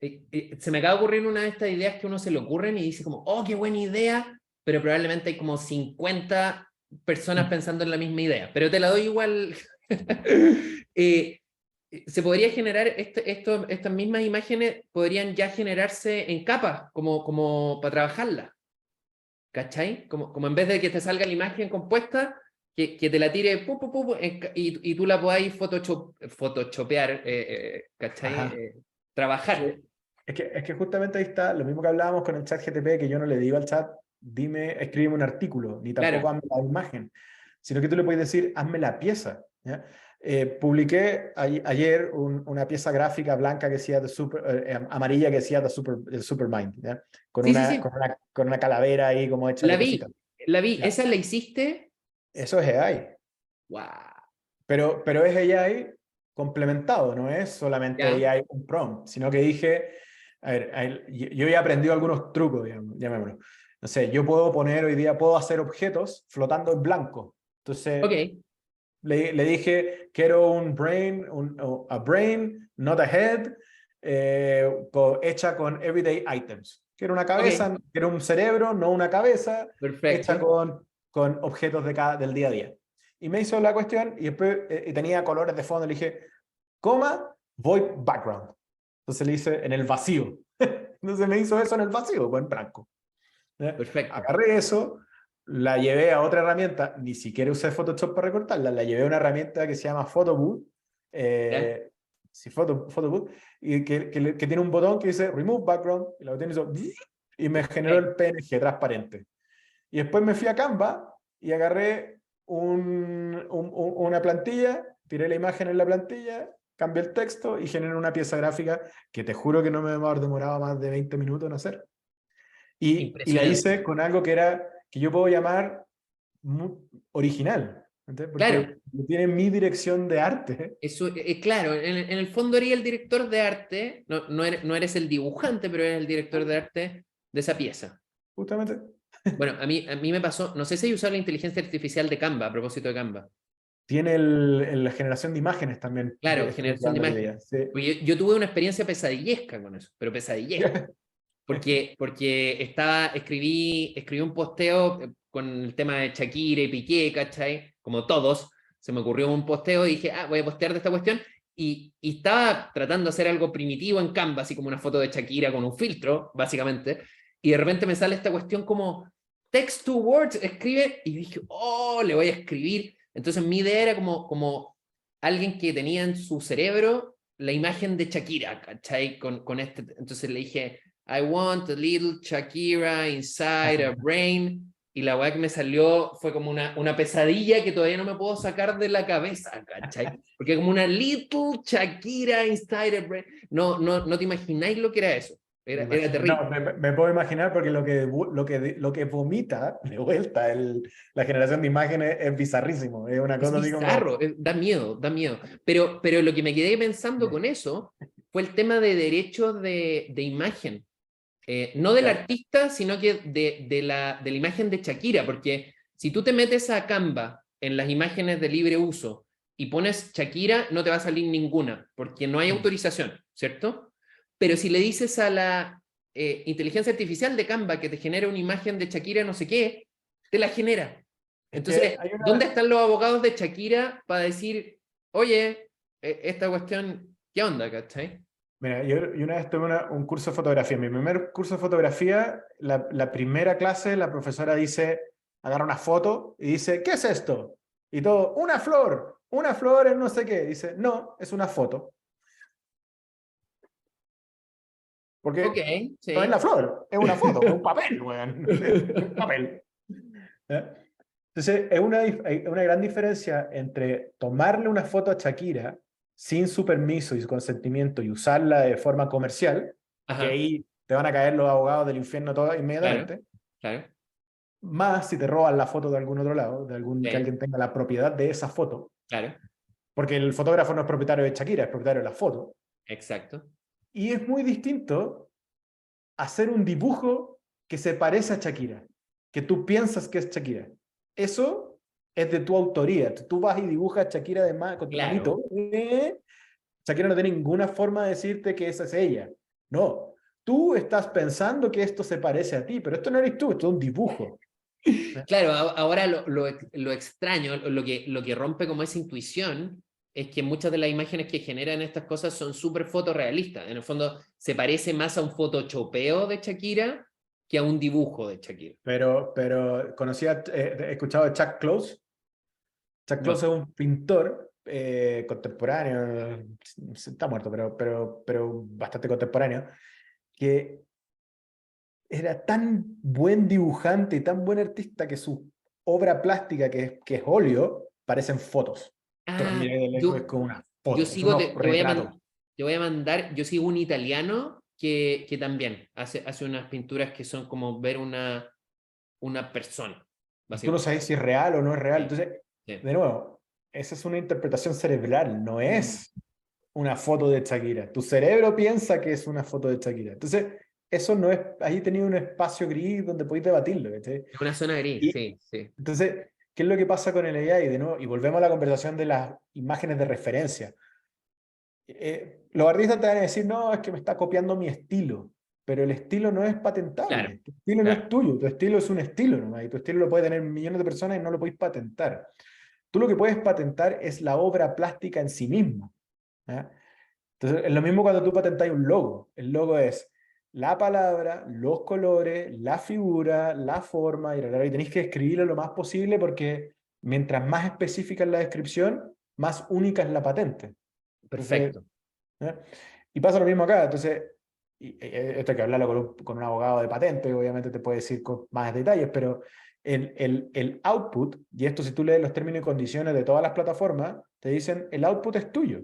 y se me acaba de ocurrir una de estas ideas que uno se le ocurren y dice como, oh, qué buena idea, pero probablemente hay como 50 personas pensando en la misma idea, pero te la doy igual. Eh, se podría generar, estas mismas imágenes podrían ya generarse en capas, como para trabajarlas, ¿cachai? Como en vez de que te salga la imagen compuesta, que te la tire y tú la podáis photoshopear, ¿cachai? ajá, Trabajar. que- es que justamente ahí está lo mismo que hablábamos con el chat GTP, que yo no le digo al chat, escríbeme un artículo, ni tampoco Claro. hazme la imagen, sino que tú le puedes decir, hazme la pieza. ¿Ya? Publiqué ayer una pieza gráfica blanca que decía amarilla que decía The Supermind, ¿ya? Con Sí, sí, una, con sí. una, con una calavera ahí como hecha La de cositas. vi, la vi. Ya. ¿Esa la hiciste? Eso es AI, Wow. pero es AI complementado, no es solamente Ya. AI un prompt, sino que dije, yo he aprendido algunos trucos, digamos, llamémoslo. No sé, yo puedo poner hoy día, puedo hacer objetos flotando en blanco. Entonces, Ok. le dije, quiero a brain, not a head, hecha con everyday items. Quiero una cabeza, Ok. quiero un cerebro, no una cabeza, hecha Perfecto. con objetos del día a día. Y me hizo la cuestión y después y tenía colores de fondo. Le dije, coma, void background. Entonces le hice en el vacío. Entonces me hizo eso en el vacío, pues en blanco. ¿Ya? Perfecto. Agarré eso, la llevé a otra herramienta, ni siquiera usé Photoshop para recortarla, la llevé a una herramienta que se llama Photobooth, ¿Ya? sí, Photobooth, y que tiene un botón que dice Remove Background, y la botón hizo y me generó el Perfecto. PNG transparente. Y después me fui a Canva y agarré una plantilla, tiré la imagen en la plantilla, cambié el texto y generé una pieza gráfica que te juro que no me va a haber demorado más de 20 minutos en hacer. Y la Impresionante. hice con algo que yo puedo llamar original. ¿Entiendes? Claro, Porque tiene mi dirección de arte. eso, claro, en el fondo eres el director de arte, no eres el dibujante, pero eres el director de arte de esa pieza. Justamente. Bueno, a mí me pasó, no sé si he usado la inteligencia artificial de Canva, a propósito de Canva. Tiene la generación de imágenes también. Claro, Estuve generación de probando la imagen. idea. Sí. Porque yo tuve una experiencia pesadillesca con eso, pero pesadillesca. Porque escribí un posteo con el tema de Shakira y Piqué, ¿cachai? Como todos, se me ocurrió un posteo y dije, voy a postear de esta cuestión, y estaba tratando de hacer algo primitivo en Canva, así como una foto de Shakira con un filtro, básicamente, y de repente me sale esta cuestión como, text to words, escribe, y dije, oh, le voy a escribir. Entonces mi idea era como alguien que tenía en su cerebro la imagen de Shakira, ¿cachai? Entonces le dije, I want a little Shakira inside a brain. Y la weá que me salió fue como una pesadilla que todavía no me puedo sacar de la cabeza, ¿cachai? Porque como una little Shakira inside a brain. No te imagináis lo que era eso. Era terrible. No, me puedo imaginar porque lo que vomita de vuelta la generación de imágenes es bizarrísimo. Es una Es cosa así como. bizarro, da miedo, da miedo. Pero lo que me quedé pensando con eso fue el tema de derechos de imagen. No del Ya. artista, sino que de la imagen de Shakira, porque si tú te metes a Canva en las imágenes de libre uso y pones Shakira, no te va a salir ninguna, porque no hay autorización, ¿cierto? Pero si le dices a la inteligencia artificial de Canva que te genera una imagen de Shakira no sé qué, te la genera. Es que Entonces, hay ¿dónde una. están los abogados de Shakira para decir, oye, esta cuestión, ¿qué onda, cachai? Mira, yo una vez tuve un curso de fotografía. Mi primer curso de fotografía, la primera clase, la profesora dice, agarra una foto y dice, ¿qué es esto? Y todo, una flor en no sé qué. Dice, no, es una foto. Ok, Porque no es la sí. flor, es una foto, es un papel, weón. Es un papel. ¿Eh? Entonces, hay una gran diferencia entre tomarle una foto a Shakira sin su permiso y su consentimiento y usarla de forma comercial, que Ajá, ahí te van a caer los abogados del infierno todo claro, inmediatamente, claro. más si te roban la foto de algún otro lado, que Sí, alguien tenga la propiedad de esa foto, claro, porque el fotógrafo no es propietario de Shakira, es propietario de la foto. exacto. Y es muy distinto hacer un dibujo que se parece a Shakira, que tú piensas que es Shakira. Eso es de tu autoría. Tú vas y dibujas a Shakira con tu Claro. manito. Shakira no tiene ninguna forma de decirte que esa es ella. No. Tú estás pensando que esto se parece a ti, pero esto no eres tú, esto es un dibujo. Claro, ahora lo extraño, lo que rompe como esa intuición, es que muchas de las imágenes que generan estas cosas son súper fotorrealistas. En el fondo, se parece más a un photoshopeo de Shakira que a un dibujo de Shakira. Pero he escuchado de Chuck Close. Chuck No. Close es un pintor contemporáneo, está muerto, pero bastante contemporáneo, que era tan buen dibujante y tan buen artista que su obra plástica, que es óleo, parecen fotos. Tú lo Ah, miras de lejos, es yo, como una yo foto, es sigo, unos retratos. te voy a mandar, yo sigo un italiano que también hace unas pinturas que son como ver una persona, Y tú no básicamente. sabes si es real o no es real. Sí, Entonces, sí. de nuevo, esa es una interpretación cerebral, no Mm. es una foto de Shakira. Tu cerebro piensa que es una foto de Shakira. Entonces, eso no es, ahí tenía un espacio gris donde podéis debatirlo. ¿Cachai? Es una zona gris, Y sí, sí. entonces, ¿qué es lo que pasa con el AI? De nuevo, y volvemos a la conversación de las imágenes de referencia. Los artistas te van a decir, no, es que me está copiando mi estilo, pero el estilo no es Claro, patentable, tu estilo no claro. es tuyo, tu estilo es un estilo nomás, y tu estilo lo puede tener millones de personas y no lo podéis patentar. Tú lo que puedes patentar es la obra plástica en sí misma. ¿Ya? Entonces, es lo mismo cuando tú patentáis un logo. El logo es la palabra, los colores, la figura, la forma, y tenéis que escribirlo lo más posible porque mientras más específica es la descripción, más única es la patente. Entonces, Perfecto. ¿eh? Y pasa lo mismo acá. Entonces, esto hay que hablarlo con un abogado de patente, obviamente te puede decir con más detalles, pero el output, y esto si tú lees los términos y condiciones de todas las plataformas, te dicen, el output es tuyo.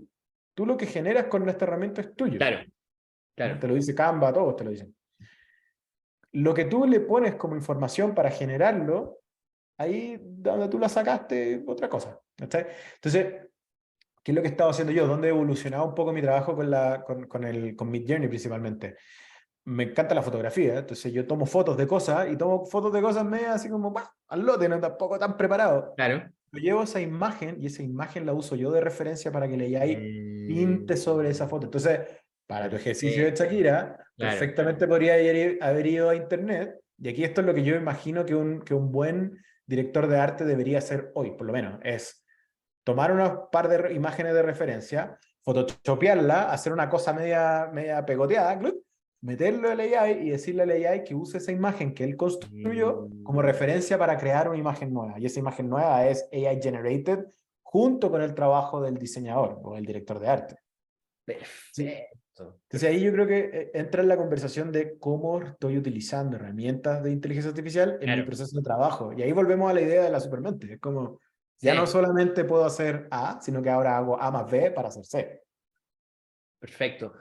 Tú lo que generas con esta herramienta es tuyo. Claro, ¿Eh? claro. Te lo dice Canva, todos te lo dicen. Lo que tú le pones como información para generarlo ahí donde tú la sacaste, otra cosa. ¿Cachai? Entonces, ¿qué es lo que he estado haciendo yo? ¿Dónde he evolucionado un poco mi trabajo con Midjourney principalmente? Me encanta la fotografía, entonces yo tomo fotos de cosas y tomo fotos de cosas medias así como, ¡bah! Al lote, no tampoco tan preparado. Claro. Yo llevo esa imagen y esa imagen la uso yo de referencia para que le AI pinte sobre esa Mm, foto. Entonces, para tu ejercicio de perfecto. Shakira, Claro. perfectamente podría haber ido a internet. Y aquí esto es lo que yo imagino que un buen director de arte debería hacer hoy, por lo menos, es tomar unos par de imágenes de referencia, photoshopearla, hacer una cosa media pegoteada, ¡glup! Meterlo al AI y decirle al AI que use esa imagen que él construyó como Mm, referencia para crear una imagen nueva. Y esa imagen nueva es AI generated junto con el trabajo del diseñador o el director de arte. Sí. perfecto. Entonces ahí yo creo que entra en la conversación de cómo estoy utilizando herramientas de inteligencia artificial en mi Claro. proceso de trabajo. Y ahí volvemos a la idea de la supermente. Es como, ya no Sí, solamente puedo hacer A, sino que ahora hago A más B para hacer C. perfecto.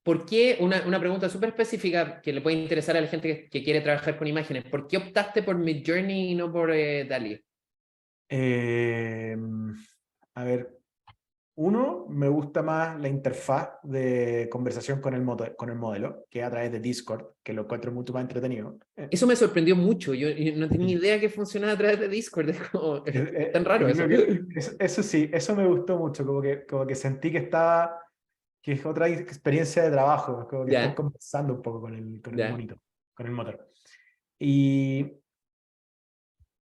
¿Por qué, una pregunta súper específica que le puede interesar a la gente que quiere trabajar con imágenes, ¿por qué optaste por Midjourney y no por DALL-E? Eh, a ver, uno, me gusta más la interfaz de conversación con el modelo, que es a través de Discord, que lo encuentro mucho más entretenido. Eso me sorprendió mucho. Yo no tenía Sí. idea que funcionaba a través de Discord. Es tan raro Yo eso. creo que eso sí, eso me gustó mucho, como que sentí que es otra experiencia de trabajo, es como que están Ya, conversando un poco con el ya. monito, con el motor. Y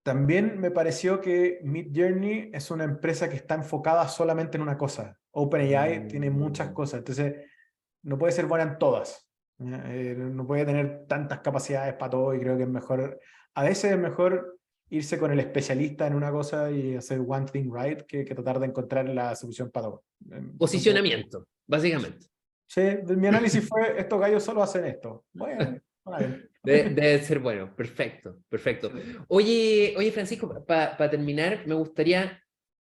también me pareció que Midjourney es una empresa que está enfocada solamente en una cosa. OpenAI tiene muchas Mm, cosas, entonces no puede ser buena en todas. No puede tener tantas capacidades para todo y creo que es mejor, a veces es mejor irse con el especialista en una cosa y hacer one thing right que tratar de encontrar la solución para todo. Son como, Posicionamiento, básicamente. sí, mi análisis fue, estos gallos solo hacen esto. Bueno, está bien. Debe ser bueno. Perfecto, perfecto. Sí. Oye, Francisco, para terminar, me gustaría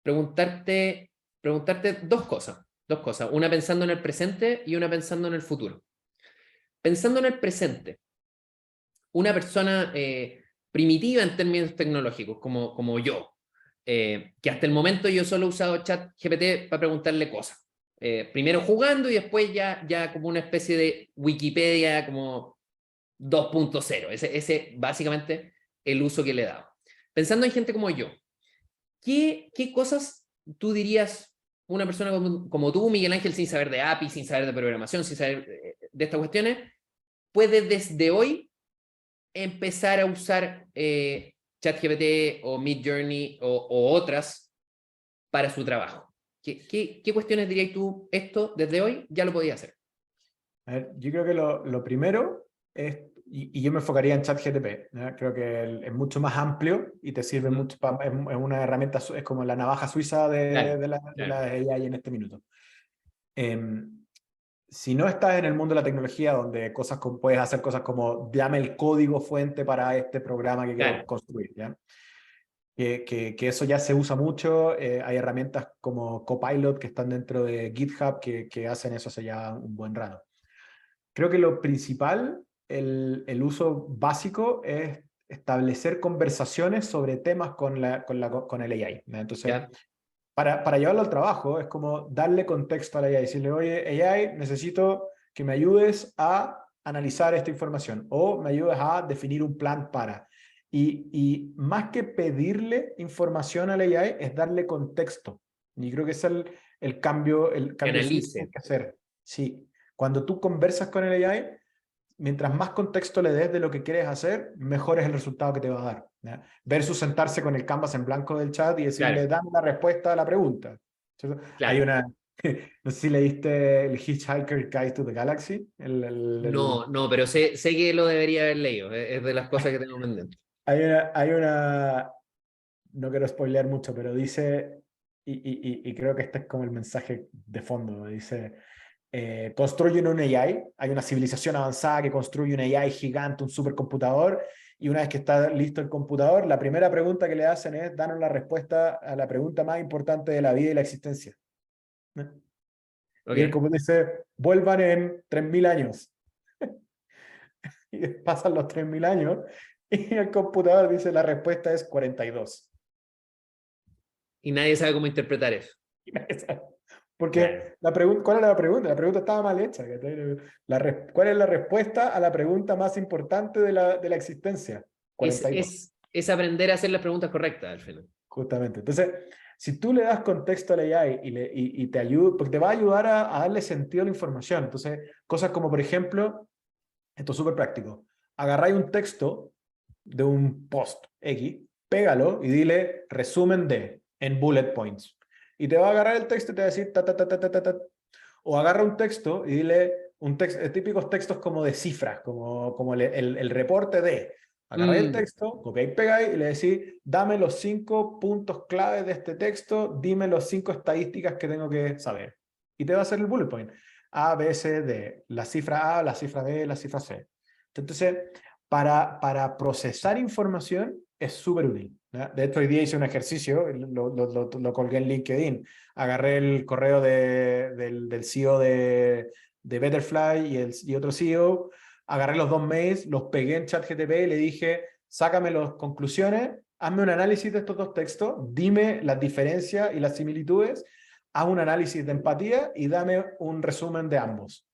preguntarte, preguntarte dos cosas. Dos cosas. Una pensando en el presente y una pensando en el futuro. Pensando en el presente, una persona primitiva en términos tecnológicos, como yo, que hasta el momento yo solo he usado chat GPT para preguntarle cosas. Primero jugando y después ya como una especie de Wikipedia como 2.0. Ese básicamente el uso que le he dado. Pensando en gente como yo, ¿qué cosas tú dirías una persona como tú, Miguel Ángel, sin saber de API, sin saber de programación, sin saber de estas cuestiones, puede desde hoy empezar a usar ChatGPT o Midjourney o otras para su trabajo? ¿Qué cuestiones dirías tú, esto desde hoy ya lo podía hacer? A ver, yo creo que lo primero es, y yo me enfocaría en ChatGPT, ¿no? Creo que es mucho más amplio y te sirve Mm, mucho, es una herramienta, es como la navaja suiza de, claro, de la, de claro. la AI en este minuto. Si no estás en el mundo de la tecnología, donde puedes hacer cosas como, dame el código fuente para este programa que quiero Claro. construir, ¿ya? Que eso ya se usa mucho. Hay herramientas como Copilot que están dentro de GitHub que hacen eso hace ya un buen rato. Creo que lo principal, el uso básico, es establecer conversaciones sobre temas con el AI, ¿no? Entonces, ¿Ya? para llevarlo al trabajo, es como darle contexto a la AI, decirle, oye, AI, necesito que me ayudes a analizar esta información o me ayudes a definir un plan para. Y más que pedirle información a la AI, es darle contexto. Y creo que es Que el cambio switch que hay analice. que hacer. Sí, cuando tú conversas con el AI, mientras más contexto le des de lo que quieres hacer, mejor es el resultado que te va a dar, ¿ya? Versus sentarse con el canvas en blanco del chat y decirle, Claro, dame la respuesta a la pregunta. ¿Cierto? Hay claro. una, no sé si leíste el Hitchhiker Guide to the Galaxy. No, pero sé que lo debería haber leído. Es de las cosas que tengo pendientes. Hay una, no quiero spoilear mucho, pero dice, y creo que este es como el mensaje de fondo, dice, construyen un AI, hay una civilización avanzada que construye un AI gigante, un supercomputador, y una vez que está listo el computador, la primera pregunta que le hacen es, danos la respuesta a la pregunta más importante de la vida y la existencia. ¿No? Y él Ok. como dice, vuelvan en 3000 años. Y pasan los 3000 años Y el computador dice la respuesta es 42. Y nadie sabe cómo interpretar eso. Y nadie sabe. Claro. Porque la pregunta, ¿cuál era la pregunta? La pregunta estaba mal hecha. ¿Cuál es la respuesta a la pregunta más importante de la existencia? Es, 42. es, es aprender a hacer las preguntas correctas al final. Justamente. Entonces, si tú le das contexto a la AI y te ayuda, porque te va a ayudar a darle sentido a la información. Entonces, cosas como, por ejemplo, esto es súper práctico. Agarráis un texto de un post X, pégalo y dile resumen de en bullet points. Y te va a agarrar el texto y te va a decir ta, ta, ta, ta, ta, ta, ta. O agarra un texto y dile un texto, típicos textos como de cifras, como el reporte de. Agarráis el Mm, texto, copiáis, pegáis y le decís, dame los 5 puntos clave de este texto, dime los 5 estadísticas que tengo que saber. Y te va a hacer el bullet point. A, B, C, D. La cifra A, la cifra B, la cifra C. Entonces, para procesar información es súper útil. ¿Ya? De hecho, hoy día hice un ejercicio, lo colgué en LinkedIn. Agarré el correo del CEO de Betterfly y otro CEO, agarré los dos mails, los pegué en ChatGPT y le dije, sácame las conclusiones, hazme un análisis de estos dos textos, dime las diferencias y las similitudes, haz un análisis de empatía y dame un resumen de ambos.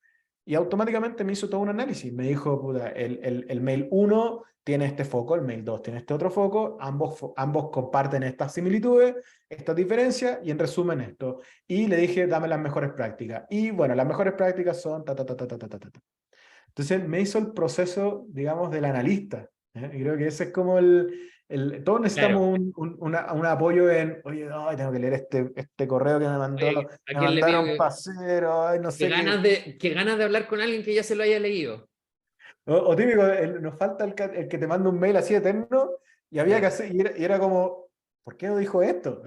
Y automáticamente me hizo todo un análisis. Me dijo, puta, el mail 1 tiene este foco, el mail 2 tiene este otro foco, ambos comparten estas similitudes, estas diferencias, y en resumen esto. Y le dije, dame las mejores prácticas. Y bueno, las mejores prácticas son ta, ta, ta, ta, ta, ta, ta, ta. Entonces me hizo el proceso, digamos, del analista. ¿Eh? Y creo que ese es como todos necesitamos claro. un apoyo en, oye, ay, tengo que leer este correo que Oye, ¿a me quién le pido mandaron pasero, ay, no sé qué. que ganas de hablar con alguien que ya se lo haya leído? O típico, nos falta el que te manda un mail así eterno y había que Claro. hacer, y era como, ¿por qué no dijo esto?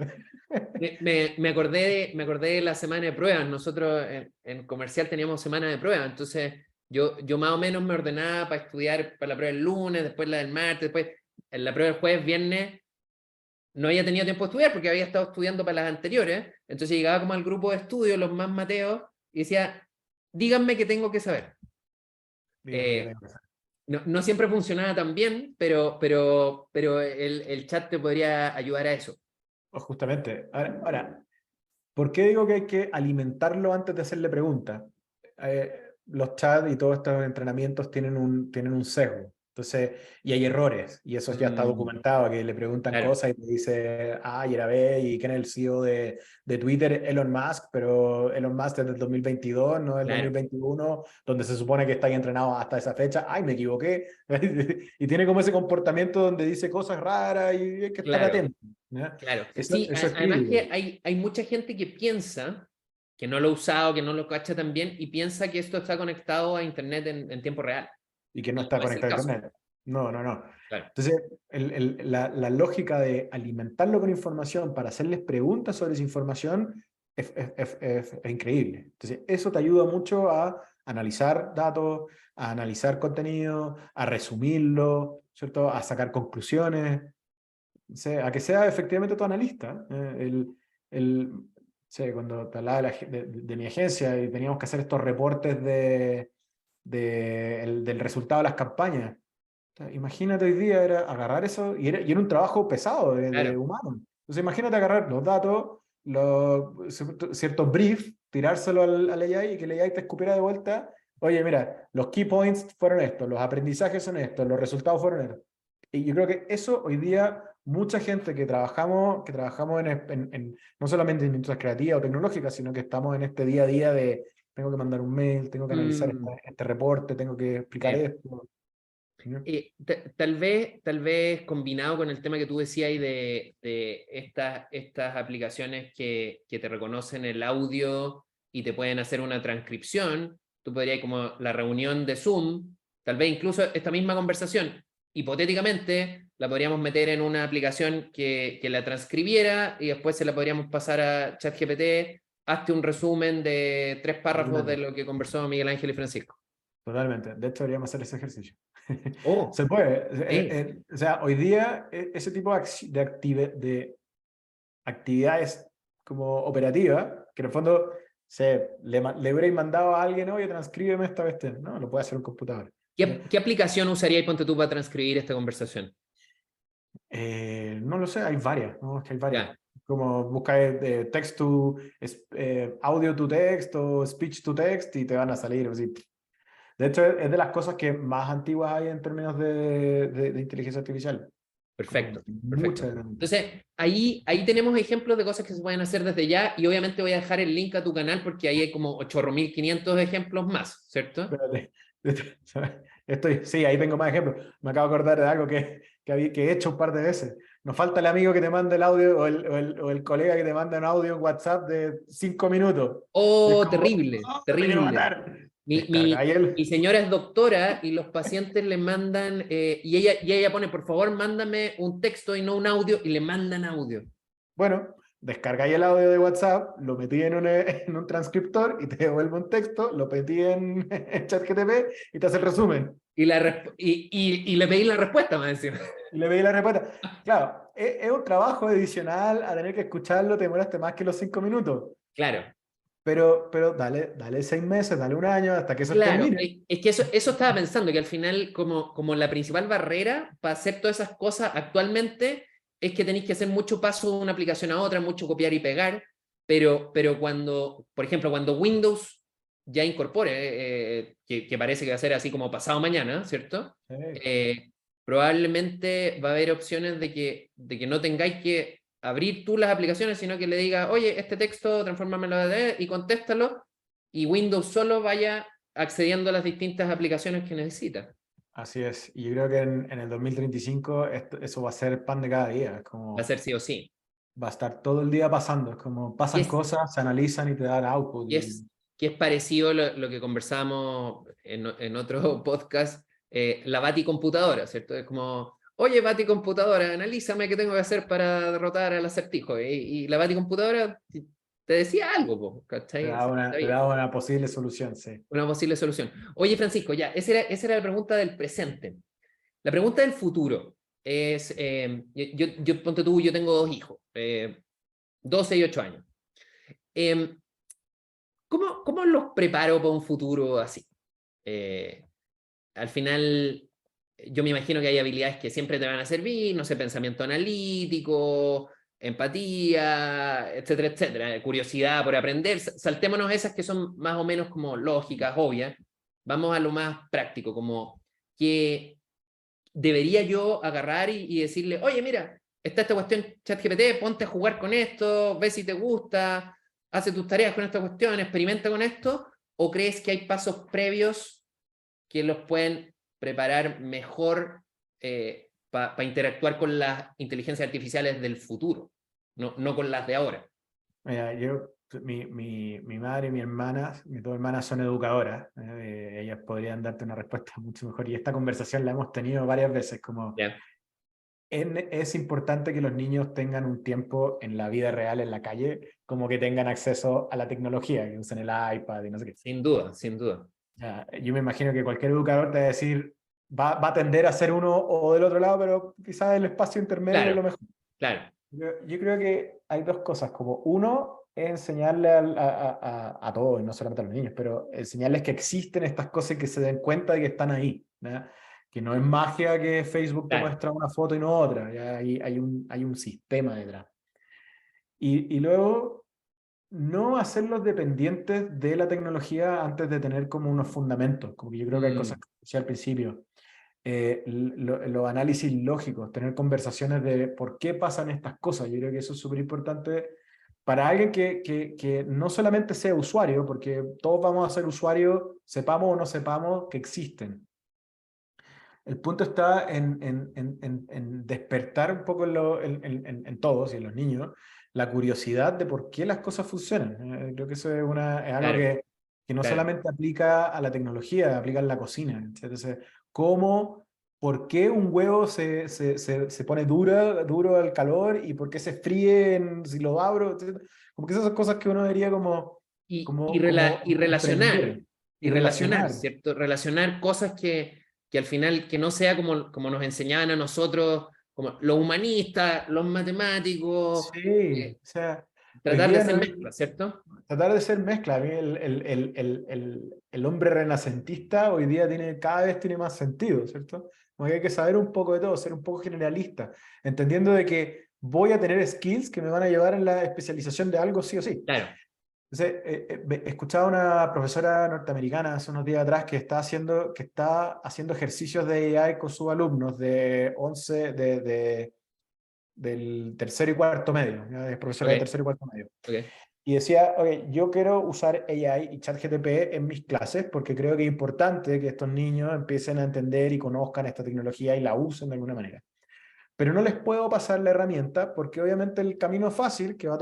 Me acordé de la semana de pruebas. Nosotros en comercial teníamos semana de pruebas, entonces yo más o menos me ordenaba para estudiar para la prueba el lunes, después la del martes, después en la prueba del jueves, viernes. No había tenido tiempo de estudiar porque había estado estudiando para las anteriores, entonces llegaba como al grupo de estudio, los más mateos, y decía, díganme qué tengo que saber. Dígame que Eh, tengo que hacer. no siempre funcionaba tan bien, pero el chat te podría ayudar a eso. Justamente. Ahora, ¿por qué digo que hay que alimentarlo antes de hacerle preguntas? Los chats y todos estos entrenamientos tienen un sesgo. Entonces, y hay errores, y eso ya está Mm, documentado, que le preguntan claro, cosas y te dice, y era B, y quién es el CEO de Twitter, Elon Musk, pero Elon Musk es del 2022, no del claro, 2021, donde se supone que está ahí entrenado hasta esa fecha. ¡Ay, me equivoqué! Y tiene como ese comportamiento donde dice cosas raras y hay que estar claro, atento. ¿Ya? claro. Eso, Sí, eso es además que crítico. hay mucha gente que piensa que no lo ha usado, que no lo cacha tan bien, y piensa que esto está conectado a Internet en tiempo real. Y que no Y está no es el conectado a caso. Internet. No, no, no. Claro. Entonces, la lógica de alimentarlo con información para hacerles preguntas sobre esa información es increíble. Entonces, eso te ayuda mucho a analizar datos, a analizar contenido, a resumirlo, ¿cierto? A sacar conclusiones, a que sea efectivamente tu analista. Cuando te hablaba de mi agencia y teníamos que hacer estos reportes del resultado de las campañas. O sea, imagínate hoy día era agarrar eso y era un trabajo pesado de Claro, humano. Entonces imagínate agarrar los datos, ciertos briefs, tirárselo al AI y que el AI te escupiera de vuelta. Oye, mira, los key points fueron estos, los aprendizajes son estos, los resultados fueron estos. Y yo creo que eso hoy día, mucha gente que trabajamos no solamente en industrias creativas o tecnológicas, sino que estamos en este día a día de tengo que mandar un mail, tengo que analizar mm, este reporte, tengo que explicar sí. esto. ¿No? Tal vez combinado con el tema que tú decías y de estas aplicaciones que te reconocen el audio y te pueden hacer una transcripción, tú podrías, como la reunión de Zoom, tal vez incluso esta misma conversación, hipotéticamente la podríamos meter en una aplicación que la transcribiera y después se la podríamos pasar a ChatGPT, hazte un resumen de 3 párrafos de Totalmente. lo que conversó Miguel Ángel y Francisco. Totalmente. De hecho, deberíamos hacer ese ejercicio. Oh, Se puede. sí. O sea, hoy día ese tipo de actividades como operativas, que en el fondo le hubierais mandado a alguien, oye, transcríbeme esta vez. No, lo puede hacer un computador. ¿Qué aplicación usarías, ponte tú, para transcribir esta conversación? No lo sé, hay varias, ¿no? Es que hay varias. Ya, Como busca text to, audio to text o speech to text y te van a salir así. De hecho, es de las cosas que más antiguas hay en términos de inteligencia artificial. Como perfecto, perfecto. muchas herramientas. Entonces, ahí tenemos ejemplos de cosas que se pueden hacer desde ya y obviamente voy a dejar el link a tu canal porque ahí hay como 8.500 ejemplos más, ¿cierto? Espérate. Sí, ahí tengo más ejemplos. Me acabo de acordar de algo que he hecho un par de veces. Nos falta el amigo que te manda el audio o el colega que te manda un audio en WhatsApp de 5 minutos. Y es Oh, como, terrible, "Oh, me quiero terrible. matar". Mi, Descarga y mi, él. mi señora es doctora y los pacientes le mandan, y ella pone, por favor, mándame un texto y no un audio, y le mandan audio. Bueno, descargáis el audio de WhatsApp, lo metí en un transcriptor y te devuelve un texto, lo metí en ChatGPT y te hace el resumen. Y le pedí la respuesta, más encima. Y le pedí la respuesta. Claro, es un trabajo adicional a tener que escucharlo, te demoraste más que los 5 minutos. Claro, Pero dale 6 meses, dale un año hasta que eso claro. termine. Es que eso estaba pensando, que al final, como la principal barrera para hacer todas esas cosas actualmente es que tenéis que hacer mucho paso de una aplicación a otra, mucho copiar y pegar, pero cuando, por ejemplo, cuando Windows ya incorpore, que parece que va a ser así como pasado mañana, ¿cierto? Sí, Probablemente va a haber opciones de que no tengáis que abrir tú las aplicaciones, sino que le diga, oye, este texto, transfórmamelo y contéstalo, y Windows solo vaya accediendo a las distintas aplicaciones que necesita. así es. Y yo creo que en el 2035 eso va a ser pan de cada día. Es Va a como ser sí o sí. va a estar todo el día pasando. Es como Y pasan es, cosas, se analizan y te dan output. y es, que es parecido lo que conversábamos en otro podcast, la baticomputadora, ¿cierto? Es como, oye, baticomputadora, analízame qué tengo que hacer para derrotar al acertijo. Y la baticomputadora te decía algo, po, Te ¿cachai? da una, te Sabía. da una posible solución, sí. Una posible solución. Oye, Francisco, ya, esa era la pregunta del presente. La pregunta del futuro es, ponte tú, yo tengo dos hijos, 12 y 8 años. Eh, ¿Cómo los preparo para un futuro así? Eh, Al final, yo me imagino que hay habilidades que siempre te van a servir, no sé, pensamiento analítico, empatía, etcétera, etcétera, curiosidad por aprender. Saltémonos esas que son más o menos como lógicas, obvias. Vamos a lo más práctico, como que debería yo agarrar y decirle, oye, mira, está esta cuestión ChatGPT, ponte a jugar con esto, ve si te gusta, hace tus tareas con esta cuestión, experimenta con esto, o crees que hay pasos previos que los pueden preparar mejor para interactuar con las inteligencias artificiales del futuro, no con las de ahora? Mira, mi madre y mi hermana, mis dos hermanas son educadoras. Ellas podrían darte una respuesta mucho mejor. Y esta conversación la hemos tenido varias veces, como ¿Ya? es importante que los niños tengan un tiempo en la vida real, en la calle, como que tengan acceso a la tecnología, que usen el iPad y no sé qué. Sin duda, sin duda. Yo me imagino que cualquier educador te va a decir, va a tender a ser uno o del otro lado, pero quizás el espacio intermedio es Claro, lo mejor. claro. Yo creo que hay dos cosas, como uno es enseñarle a todos, y no solamente a los niños, pero enseñarles que existen estas cosas y que se den cuenta de que están ahí, ¿ya? Que no es magia que Facebook te Claro. muestra una foto y no otra, ¿ya? Hay un sistema detrás. Y luego, no hacerlos dependientes de la tecnología antes de tener como unos fundamentos, como que yo creo que hay cosas Mm, que decía al principio, los análisis lógicos, tener conversaciones de por qué pasan estas cosas. Yo creo que eso es súper importante para alguien que no solamente sea usuario, porque todos vamos a ser usuarios, sepamos o no sepamos que existen. El punto está en despertar un poco en todos y en los niños la curiosidad de por qué las cosas funcionan. Creo que eso es algo claro, que no claro. solamente aplica a la tecnología, aplica en la cocina. Entonces, por qué un huevo se pone duro al calor y por qué se fríe si lo abro? Etcétera. Como que esas son cosas que uno debería como, Y, y, como, rela- como y relacionar, comprender y y relacionar, relacionar. ¿cierto? Relacionar cosas que al final, que no sea como nos enseñaban a nosotros, como los humanistas, los matemáticos. Sí, o sea. Hoy Tratar de día hacer no es mezcla, ¿cierto? tratar de ser mezcla. A mí el hombre renacentista hoy día cada vez tiene más sentido, ¿cierto? Como que hay que saber un poco de todo, ser un poco generalista, entendiendo de que voy a tener skills que me van a llevar en la especialización de algo sí o sí. Claro, Entonces, escuchaba una profesora norteamericana hace unos días atrás que está haciendo ejercicios de AI con sus alumnos de 11, del tercero y cuarto medio, ¿ya? Es profesora de ok, tercero y cuarto medio. ok, Y decía, ok, yo quiero usar AI y ChatGPT en mis clases porque creo que es importante que estos niños empiecen a entender y conozcan esta tecnología y la usen de alguna manera. Pero no les puedo pasar la herramienta porque obviamente el camino fácil que van a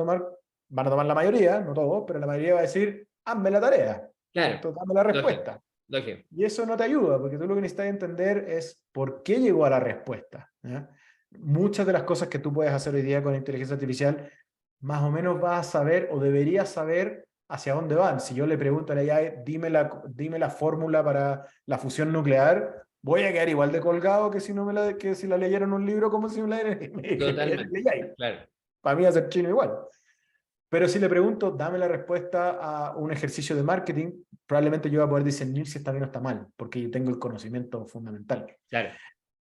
tomar la mayoría, no todos, pero la mayoría va a decir, hazme la tarea, claro, ¿cierto? Dame la lógico, respuesta. lógico, Y eso no te ayuda, porque tú lo que necesitas entender es por qué llegó a la respuesta. ¿Ya? Muchas de las cosas que tú puedes hacer hoy día con inteligencia artificial, más o menos vas a saber o deberías saber hacia dónde van. Si yo le pregunto a la AI, dime la fórmula para la fusión nuclear, voy a quedar igual de colgado que si, no que si la leyera en un libro como si me la leyera totalmente, en AI. claro, Para mí va a ser chino igual. Pero si le pregunto, dame la respuesta a un ejercicio de marketing, probablemente yo voy a poder discernir si está bien o está mal, porque yo tengo el conocimiento fundamental. claro.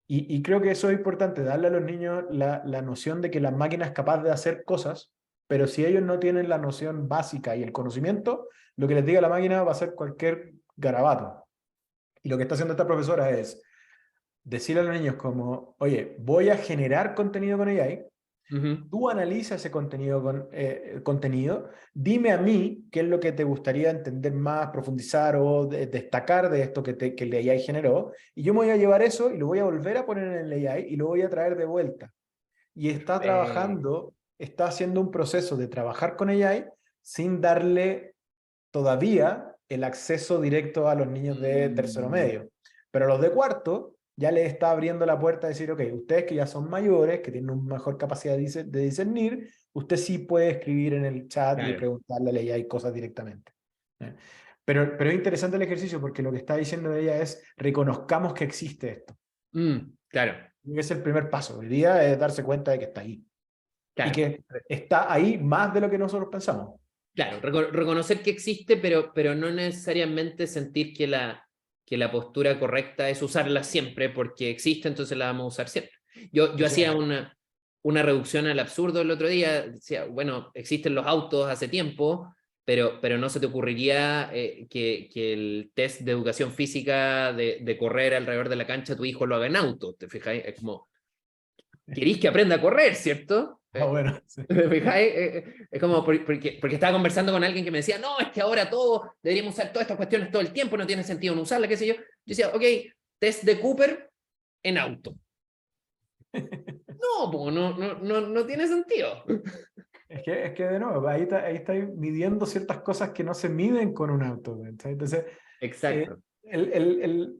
Y creo que eso es importante, darle a los niños la noción de que la máquina es capaz de hacer cosas, pero si ellos no tienen la noción básica y el conocimiento, lo que les diga la máquina va a ser cualquier garabato. Y lo que está haciendo esta profesora es decirle a los niños como, oye, voy a generar contenido con AI, Ujú. tú analiza ese contenido, dime a mí qué es lo que te gustaría entender más, profundizar o destacar de esto que el AI generó, y yo me voy a llevar eso y lo voy a volver a poner en el AI y lo voy a traer de vuelta. Y está haciendo un proceso de trabajar con AI sin darle todavía el acceso directo a los niños de tercero Mm, medio. Pero a los de cuarto ya les está abriendo la puerta a decir, ok, ustedes que ya son mayores, que tienen una mejor capacidad de discernir, usted sí puede escribir en el chat y claro. preguntarle a ella y cosas directamente. ¿Eh? Pero es interesante el ejercicio porque lo que está diciendo ella es, reconozcamos que existe esto. Claro, Y es el primer paso. Hoy día es darse cuenta de que está ahí. Y claro. que está ahí más de lo que nosotros pensamos. Claro, reconocer que existe, pero no necesariamente sentir que la postura correcta es usarla siempre porque existe, entonces la vamos a usar siempre. Yo Eso hacía es. una reducción al absurdo el otro día, decía, bueno, existen los autos hace tiempo, pero no se te ocurriría que el test de educación física de correr alrededor de la cancha tu hijo lo haga en auto, ¿te fijas? Es como, queréis que aprenda a correr, ¿cierto? Ah, bueno, sí. ¿Me fijáis? Es como porque estaba conversando con alguien que me decía, no, es que ahora todo, deberíamos usar todas estas cuestiones todo el tiempo, no tiene sentido no usarlas, qué sé yo. Yo decía, ok, test de Cooper en auto. No, no tiene sentido. Es que de nuevo, ahí está midiendo ciertas cosas que no se miden con un auto. ¿Cachai? Entonces, eh, Exacto. el, el, el-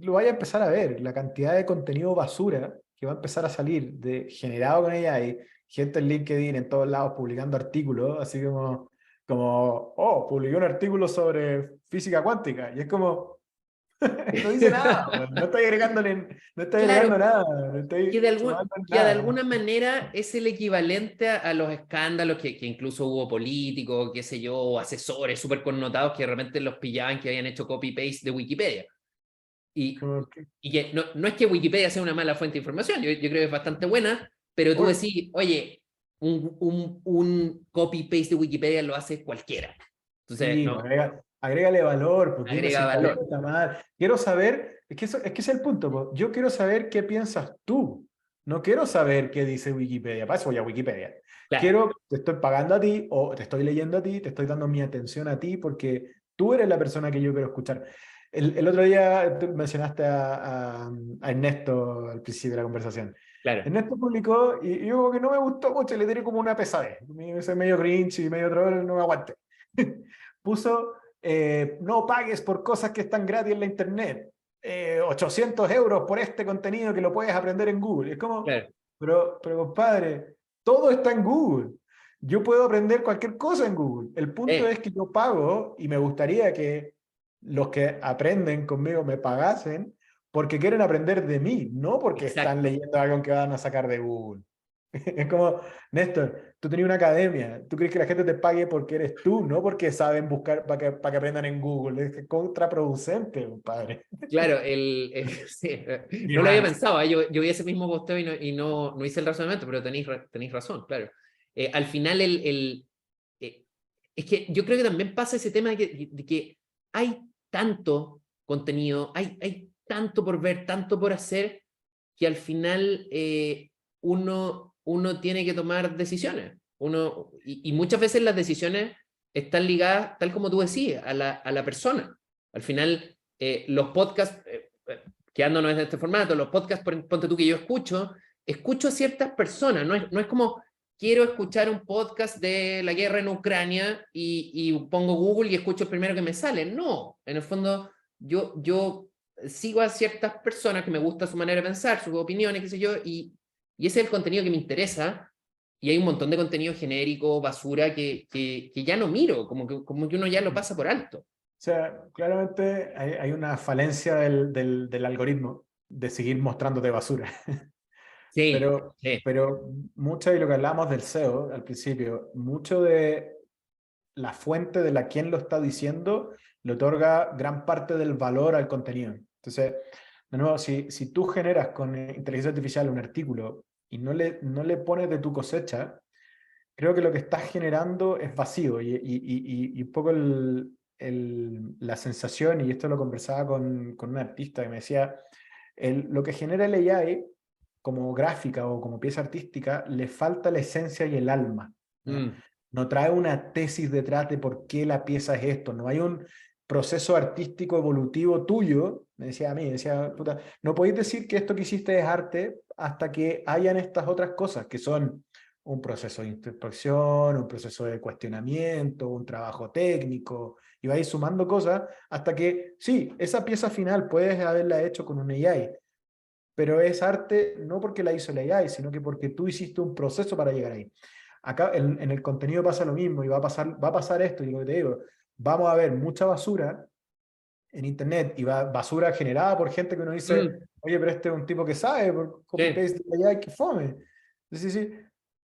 lo vaya a empezar a ver, la cantidad de contenido basura que va a empezar a salir generado con ella y gente en LinkedIn en todos lados publicando artículos, así oh, publiqué un artículo sobre física cuántica, y es como, no dice nada, bueno, no estoy agregando Claro, nada, no estoy sumando que de nada. alguna manera es el equivalente a los escándalos que incluso hubo políticos, qué sé yo, o asesores súper connotados que de repente los pillaban que habían hecho copy-paste de Wikipedia. Y, Como que, y que no es que Wikipedia sea una mala fuente de información, yo creo que es bastante buena, pero tú bueno, decís, oye, un copy-paste de Wikipedia lo hace cualquiera. Entonces, sí, no, agrégale valor, pues dime si agrega está bien o valor. está mal. Quiero saber, es que ese es el punto, pues. Yo quiero saber qué piensas tú. No quiero saber qué dice Wikipedia. Para eso voy a Wikipedia. Claro, Te estoy pagando a ti o te estoy leyendo a ti, te estoy dando mi atención a ti porque tú eres la persona que yo quiero escuchar. El otro día tú mencionaste a Ernesto al principio de la conversación. claro. Ernesto publicó y yo como que no me gustó mucho, le tiré como una pesadez. Soy medio cringe y medio troll, no me aguante. Puso, no pagues por cosas que están gratis en la internet. 800 euros por este contenido que lo puedes aprender en Google. Y es como, Claro. pero compadre, todo está en Google. Yo puedo aprender cualquier cosa en Google. El punto es que yo pago y me gustaría que los que aprenden conmigo me pagasen porque quieren aprender de mí, no porque están Exacto. leyendo algo que van a sacar de Google. Es como, Néstor, tú tenías una academia, tú crees que la gente te pague porque eres tú, no porque saben buscar para que aprendan en Google. Es contraproducente, compadre. Claro, sí, Mi no lo había rant. pensado, yo vi ese mismo posteo y no hice el razonamiento, pero tenéis razón, claro. Al final, eh, es que yo creo que también pasa ese tema de que hay tanto contenido, hay tanto por ver, tanto por hacer, que al final uno tiene que tomar decisiones. Y muchas veces las decisiones están ligadas, tal como tú decías, a la persona. Al final, los podcasts, quedándonos en este formato, los podcasts, ponte tú que yo escucho a ciertas personas, no es como quiero escuchar un podcast de la guerra en Ucrania y pongo Google y escucho el primero que me sale. No, en el fondo yo sigo a ciertas personas que me gusta su manera de pensar, sus opiniones, qué sé yo, y ese es el contenido que me interesa. Y hay un montón de contenido genérico, basura, que ya no miro, como que uno ya lo pasa por alto. O sea, claramente hay una falencia del algoritmo de seguir mostrándote basura. Sí, Pero, sí. pero mucho de lo que hablábamos del SEO al principio, mucho de la fuente de la quien lo está diciendo le otorga gran parte del valor al contenido. Entonces, de nuevo, si tú generas con inteligencia artificial un artículo y no le pones de tu cosecha, creo que lo que estás generando es vacío y un poco la sensación, y esto lo conversaba con un artista que me decía, lo que genera el AI como gráfica o como pieza artística, le falta la esencia y el alma. ¿No? Mm. No trae una tesis detrás de por qué la pieza es esto, no hay un proceso artístico evolutivo tuyo, me decía a mí, decía, puta, no podéis decir que esto que hiciste es arte hasta que hayan estas otras cosas que son un proceso de introspección, un proceso de cuestionamiento, un trabajo técnico, y vais sumando cosas hasta que, sí, esa pieza final puedes haberla hecho con un AI, pero es arte no porque la hizo el AI, sino que porque tú hiciste un proceso para llegar ahí. Acá en el contenido pasa lo mismo y va a pasar esto, y lo que te digo, vamos a ver mucha basura en internet y basura generada por gente que uno dice, Mm. oye, pero este es un tipo que sabe, por Sí. copy-paste de AI, que fome. Entonces, sí, sí,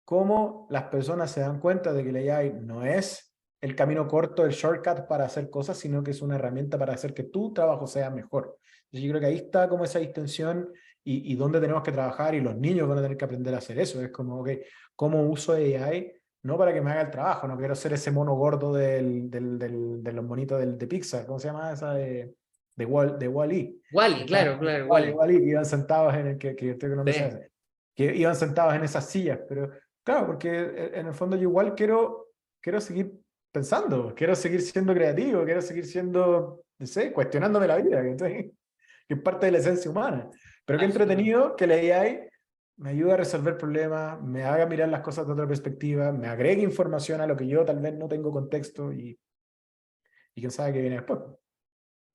cómo las personas se dan cuenta de que el AI no es el camino corto, el shortcut para hacer cosas, sino que es una herramienta para hacer que tu trabajo sea mejor. Entonces, yo creo que ahí está como esa distinción y dónde tenemos que trabajar, y los niños van a tener que aprender a hacer eso. Es como, ok, ¿cómo uso AI? No para que me haga el trabajo, no quiero ser ese mono gordo de los monitos de Pixar, ¿cómo se llama esa de Wall-E? Wally, claro, claro, Wally. Wall-E, que iban sentados en el que estoy que no me sé Sí. ese, que iban sentados en esas sillas, pero claro, porque en el fondo yo igual quiero seguir pensando, quiero seguir siendo creativo, quiero seguir siendo, no sé, cuestionándome la vida, que es parte de la esencia humana. Pero qué Absolutamente. entretenido que la AI me ayude a resolver problemas, me haga mirar las cosas de otra perspectiva, me agregue información a lo que yo tal vez no tengo contexto, y quién sabe qué viene después.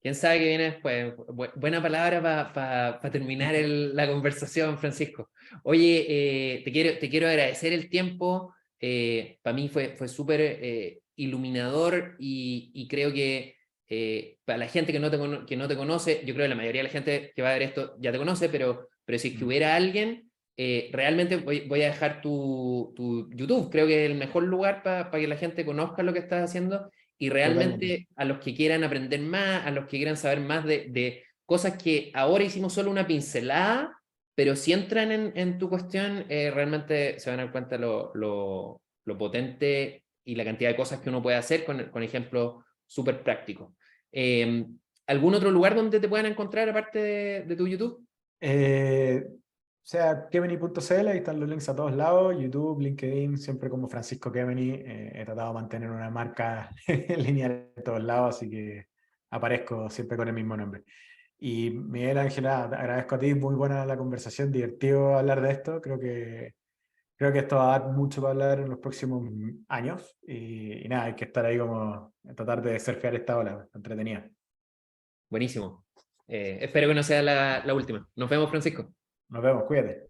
¿Quién sabe qué viene después? Buena palabra para terminar la conversación, Francisco. Oye, te quiero agradecer el tiempo. Para mí fue súper iluminador y creo que para la gente que no te conoce, yo creo que la mayoría de la gente que va a ver esto ya te conoce, pero si es que Mm. hubiera alguien, realmente voy a dejar tu YouTube. Creo que es el mejor lugar para que la gente conozca lo que estás haciendo y Totalmente. realmente a los que quieran aprender más, a los que quieran saber más de cosas que ahora hicimos solo una pincelada, pero si entran en tu cuestión, realmente se van a dar cuenta lo potente y la cantidad de cosas que uno puede hacer con ejemplos súper prácticos. Eh, ¿Algún otro lugar donde te puedan encontrar aparte de tu YouTube? O sea, Kemeny.cl, ahí están los links a todos lados, YouTube, LinkedIn, siempre como Francisco Kemeny. He tratado de mantener una marca lineal en todos lados, así que aparezco siempre con el mismo nombre. Y Miguel Ángela, te agradezco a ti, muy buena la conversación, divertido hablar de esto. Creo que esto va a dar mucho para hablar en los próximos años, y nada, hay que estar ahí como tratar de surfear esta ola, entretenida. Buenísimo. Espero que no sea la última. Nos vemos, Francisco. Nos vemos, cuídate.